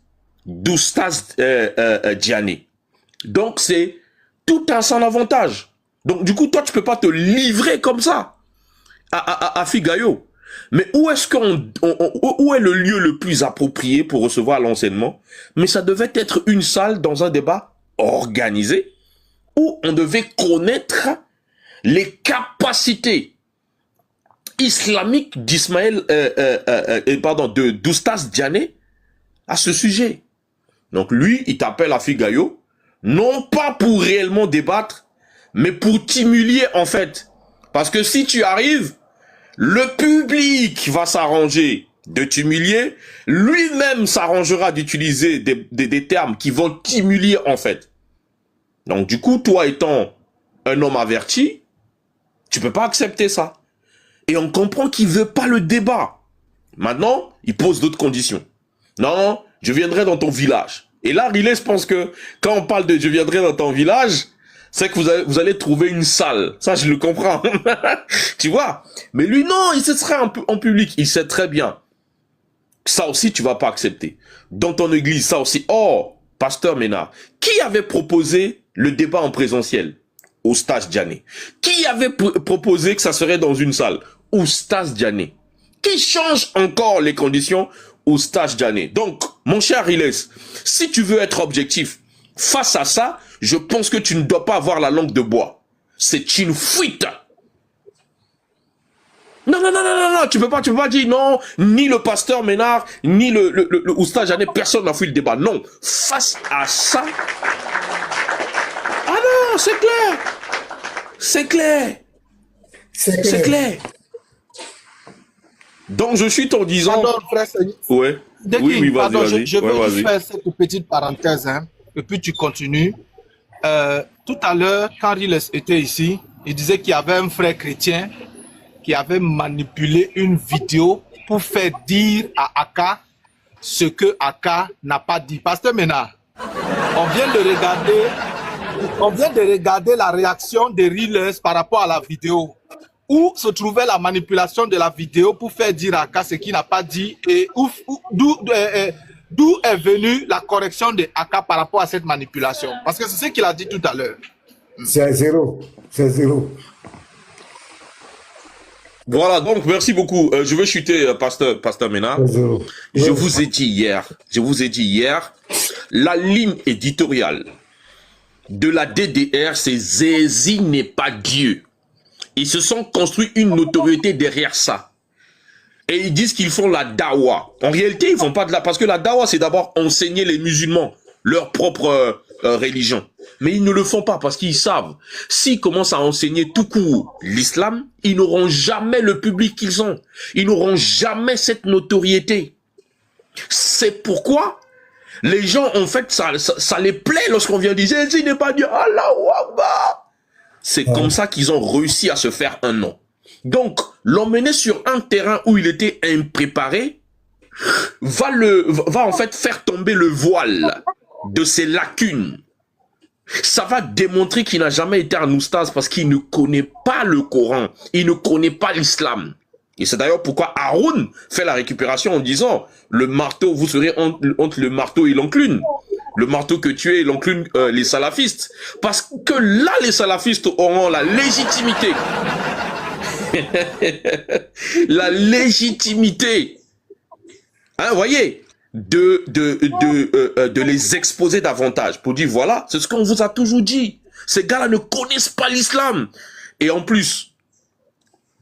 d'Oustaz Diané. Donc, c'est tout à son avantage. Donc, du coup, toi, tu peux pas te livrer comme ça à Figayo. Mais où est-ce où est le lieu le plus approprié pour recevoir l'enseignement? Mais ça devait être une salle dans un débat organisé où on devait connaître les capacités islamiques d'Oustaz Diané à ce sujet. Donc lui, il t'appelle à Figayo, non pas pour réellement débattre, mais pour t'humilier en fait. Parce que si tu arrives, le public va s'arranger de t'humilier, lui-même s'arrangera d'utiliser des termes qui vont t'humilier en fait. Donc du coup, toi étant un homme averti, tu peux pas accepter ça. Et on comprend qu'il veut pas le débat. Maintenant, il pose d'autres conditions. Non, je viendrai dans ton village. Et là, Riles pense que quand on parle de je viendrai dans ton village, c'est que vous allez trouver une salle. Ça, je le comprends. Tu vois? Mais lui, non, il se serait en public. Il sait très bien. Ça aussi, tu vas pas accepter. Dans ton église, ça aussi. Oh, Pasteur Ménard, qui avait proposé le débat en présentiel? Oustaz Diané. Qui avait proposé que ça serait dans une salle? Oustaz Diané. Qui change encore les conditions? Oustaz Diané. Donc, mon cher Riles, si tu veux être objectif face à ça, je pense que tu ne dois pas avoir la langue de bois. C'est une fuite. Non, tu peux pas dire non, ni le pasteur Ménard, ni le Oustaz Diané, personne n'a fui le débat. Non, face à ça, ah non, c'est clair. C'est clair. C'est clair. Donc, je suis en disant... Pardon, frère, ouais. Oui, pardon, vas-y. Je veux juste faire cette petite parenthèse, hein, et puis tu continues. Tout à l'heure, quand Riles était ici, il disait qu'il y avait un frère chrétien qui avait manipulé une vidéo pour faire dire à Aka ce que Aka n'a pas dit. Pasteur Ménard, on vient de regarder la réaction de Riles par rapport à la vidéo, où se trouvait la manipulation de la vidéo pour faire dire à Aka ce qu'il n'a pas dit et d'où est venue la correction de Aka par rapport à cette manipulation. Parce que c'est ce qu'il a dit tout à l'heure. C'est à zéro. C'est zéro. Voilà, donc merci beaucoup. Je veux chuter, Pasteur Ménard. Je vous ai dit hier, la ligne éditoriale de la DDR, c'est Zézi n'est pas Dieu. Ils se sont construits une notoriété derrière ça. Et ils disent qu'ils font la dawa. En réalité, ils font pas de la... Parce que la dawa, c'est d'abord enseigner les musulmans leur propre religion. Mais ils ne le font pas parce qu'ils savent. S'ils commencent à enseigner tout court l'islam, ils n'auront jamais le public qu'ils ont. Ils n'auront jamais cette notoriété. C'est pourquoi les gens, en fait, ça les plaît lorsqu'on vient dire « Jésus n'est pas Dieu, Allahu Akbar ». C'est comme ça qu'ils ont réussi à se faire un nom. Donc, l'emmener sur un terrain où il était impréparé va en fait faire tomber le voile de ses lacunes. Ça va démontrer qu'il n'a jamais été un oustaz parce qu'il ne connaît pas le Coran, il ne connaît pas l'islam. Et c'est d'ailleurs pourquoi Haroun fait la récupération en disant « Le marteau, vous serez entre le marteau et l'enclume. Le marteau que tu es et l'enclume, les salafistes. » Parce que là, les salafistes auront la légitimité. La légitimité. Hein, voyez, de les exposer davantage. Pour dire, voilà, c'est ce qu'on vous a toujours dit. Ces gars-là ne connaissent pas l'islam. Et en plus,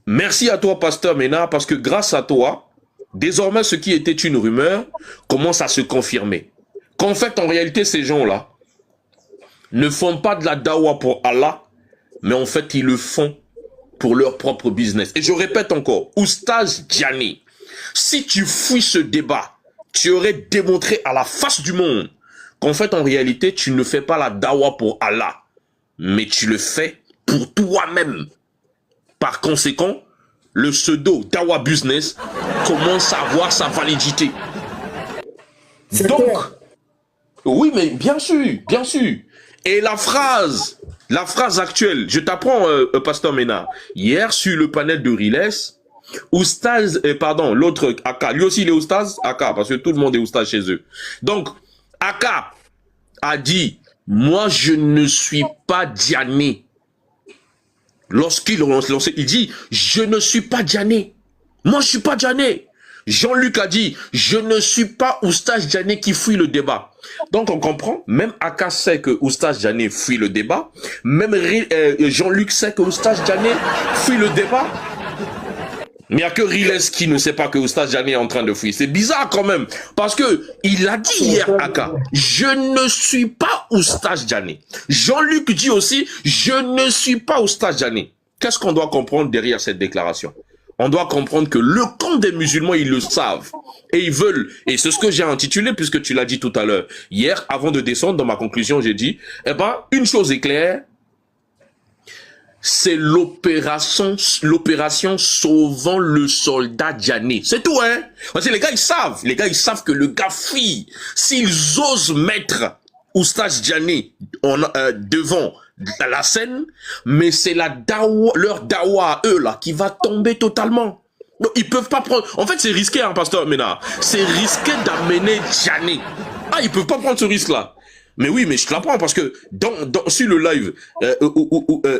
merci à toi, Pasteur Ménard, parce que grâce à toi, désormais, ce qui était une rumeur commence à se confirmer. Qu'en fait, en réalité, ces gens-là ne font pas de la dawa pour Allah, mais en fait, ils le font pour leur propre business. Et je répète encore, Oustaz Diané, si tu fuis ce débat, tu aurais démontré à la face du monde qu'en fait, en réalité, tu ne fais pas la dawa pour Allah, mais tu le fais pour toi-même. Par conséquent, le pseudo Dawa Business commence à avoir sa validité. Donc, oui, mais bien sûr, bien sûr. Et la phrase actuelle, je t'apprends, Pasteur Ménard, hier sur le panel de Riles, Oustaz, pardon, l'autre Aka, lui aussi il est Oustaz, Aka, parce que tout le monde est Oustaz chez eux. Donc, Aka a dit, moi je ne suis pas Diané. Lorsqu'il lancé, il dit, je ne suis pas Diané. Moi je suis pas Diané. Jean-Luc a dit, je ne suis pas Oustaz Diané qui fuit le débat. Donc on comprend, même Aka sait que Oustaz Diané fuit le débat, même Jean-Luc sait que Oustaz Diané fuit le débat. Mais il n'y a que Riles qui ne sait pas que Oustaz Diané est en train de fuir. C'est bizarre quand même, parce que il a dit hier, Aka, je ne suis pas Oustaz Diané. Jean-Luc dit aussi, je ne suis pas Oustaz Diané. Qu'est-ce qu'on doit comprendre derrière cette déclaration? On doit comprendre que le camp des musulmans, ils le savent. Et ils veulent, et c'est ce que j'ai intitulé, puisque tu l'as dit tout à l'heure. Hier, avant de descendre dans ma conclusion, j'ai dit, eh ben, une chose est claire, c'est l'opération sauvant le soldat Diané. C'est tout, hein. Parce que les gars, ils savent que le gars fuit. S'ils osent mettre Oustaz Diané devant la scène, mais c'est leur dawa à eux, là, qui va tomber totalement. Donc, ils peuvent pas prendre... En fait, c'est risqué, hein, Pasteur Ménard. C'est risqué d'amener Diané. Ah, ils peuvent pas prendre ce risque-là. Mais oui, mais je te l'apprends parce que sur le live,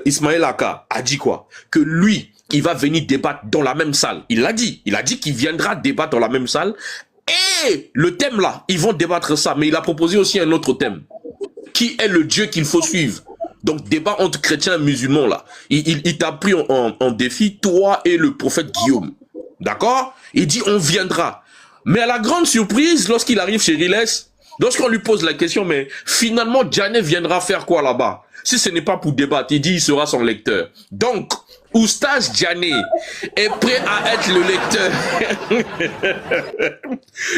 Ismaël Aka a dit quoi? Que lui, il va venir débattre dans la même salle. Il l'a dit. Il a dit qu'il viendra débattre dans la même salle. Et le thème là, ils vont débattre ça. Mais il a proposé aussi un autre thème. Qui est le Dieu qu'il faut suivre? Donc, débat entre chrétiens et musulmans là. Il t'a pris en défi, toi et le prophète Guillaume. D'accord? Il dit, on viendra. Mais à la grande surprise, lorsqu'il arrive chez Riles, lorsqu'on lui pose la question, mais finalement, Djané viendra faire quoi là-bas? Si ce n'est pas pour débattre, il dit il sera son lecteur. Donc, Oustaz Djané est prêt à être le lecteur.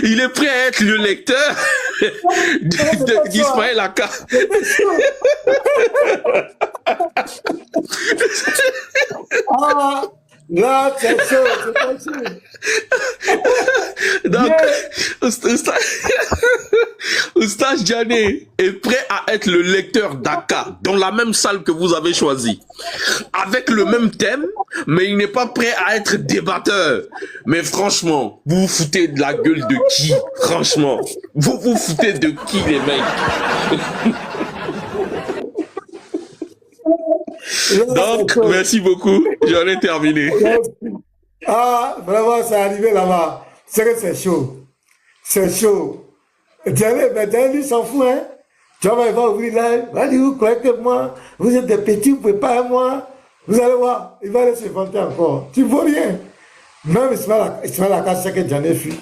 Il est prêt à être le lecteur d'Ismaël Aka. Ah, là, c'est chaud, c'est chaud. Donc, Oustaz Djané est prêt à être le lecteur d'Aka dans la même salle que vous avez choisi, avec le même thème, mais il n'est pas prêt à être débatteur. Mais franchement, vous vous foutez de la gueule de qui? Franchement, vous vous foutez de qui, les mecs? Donc, merci beaucoup. J'en ai terminé. Ah, vraiment, c'est arrivé là-bas. C'est que c'est chaud. C'est chaud. Djané, mais Djané, il s'en fout, hein. Tu vois, il va ouvrir là. Il va dire, vous croyez que moi, vous êtes des petits, vous ne pouvez pas, moi. Vous allez voir, il va aller se vanter encore. Tu ne vaux rien. Même Ismaël Aka sait que Djané fuit.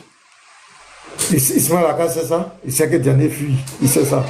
Ismaël Aka sait ça. Il sait que Djané fuit. Il sait ça.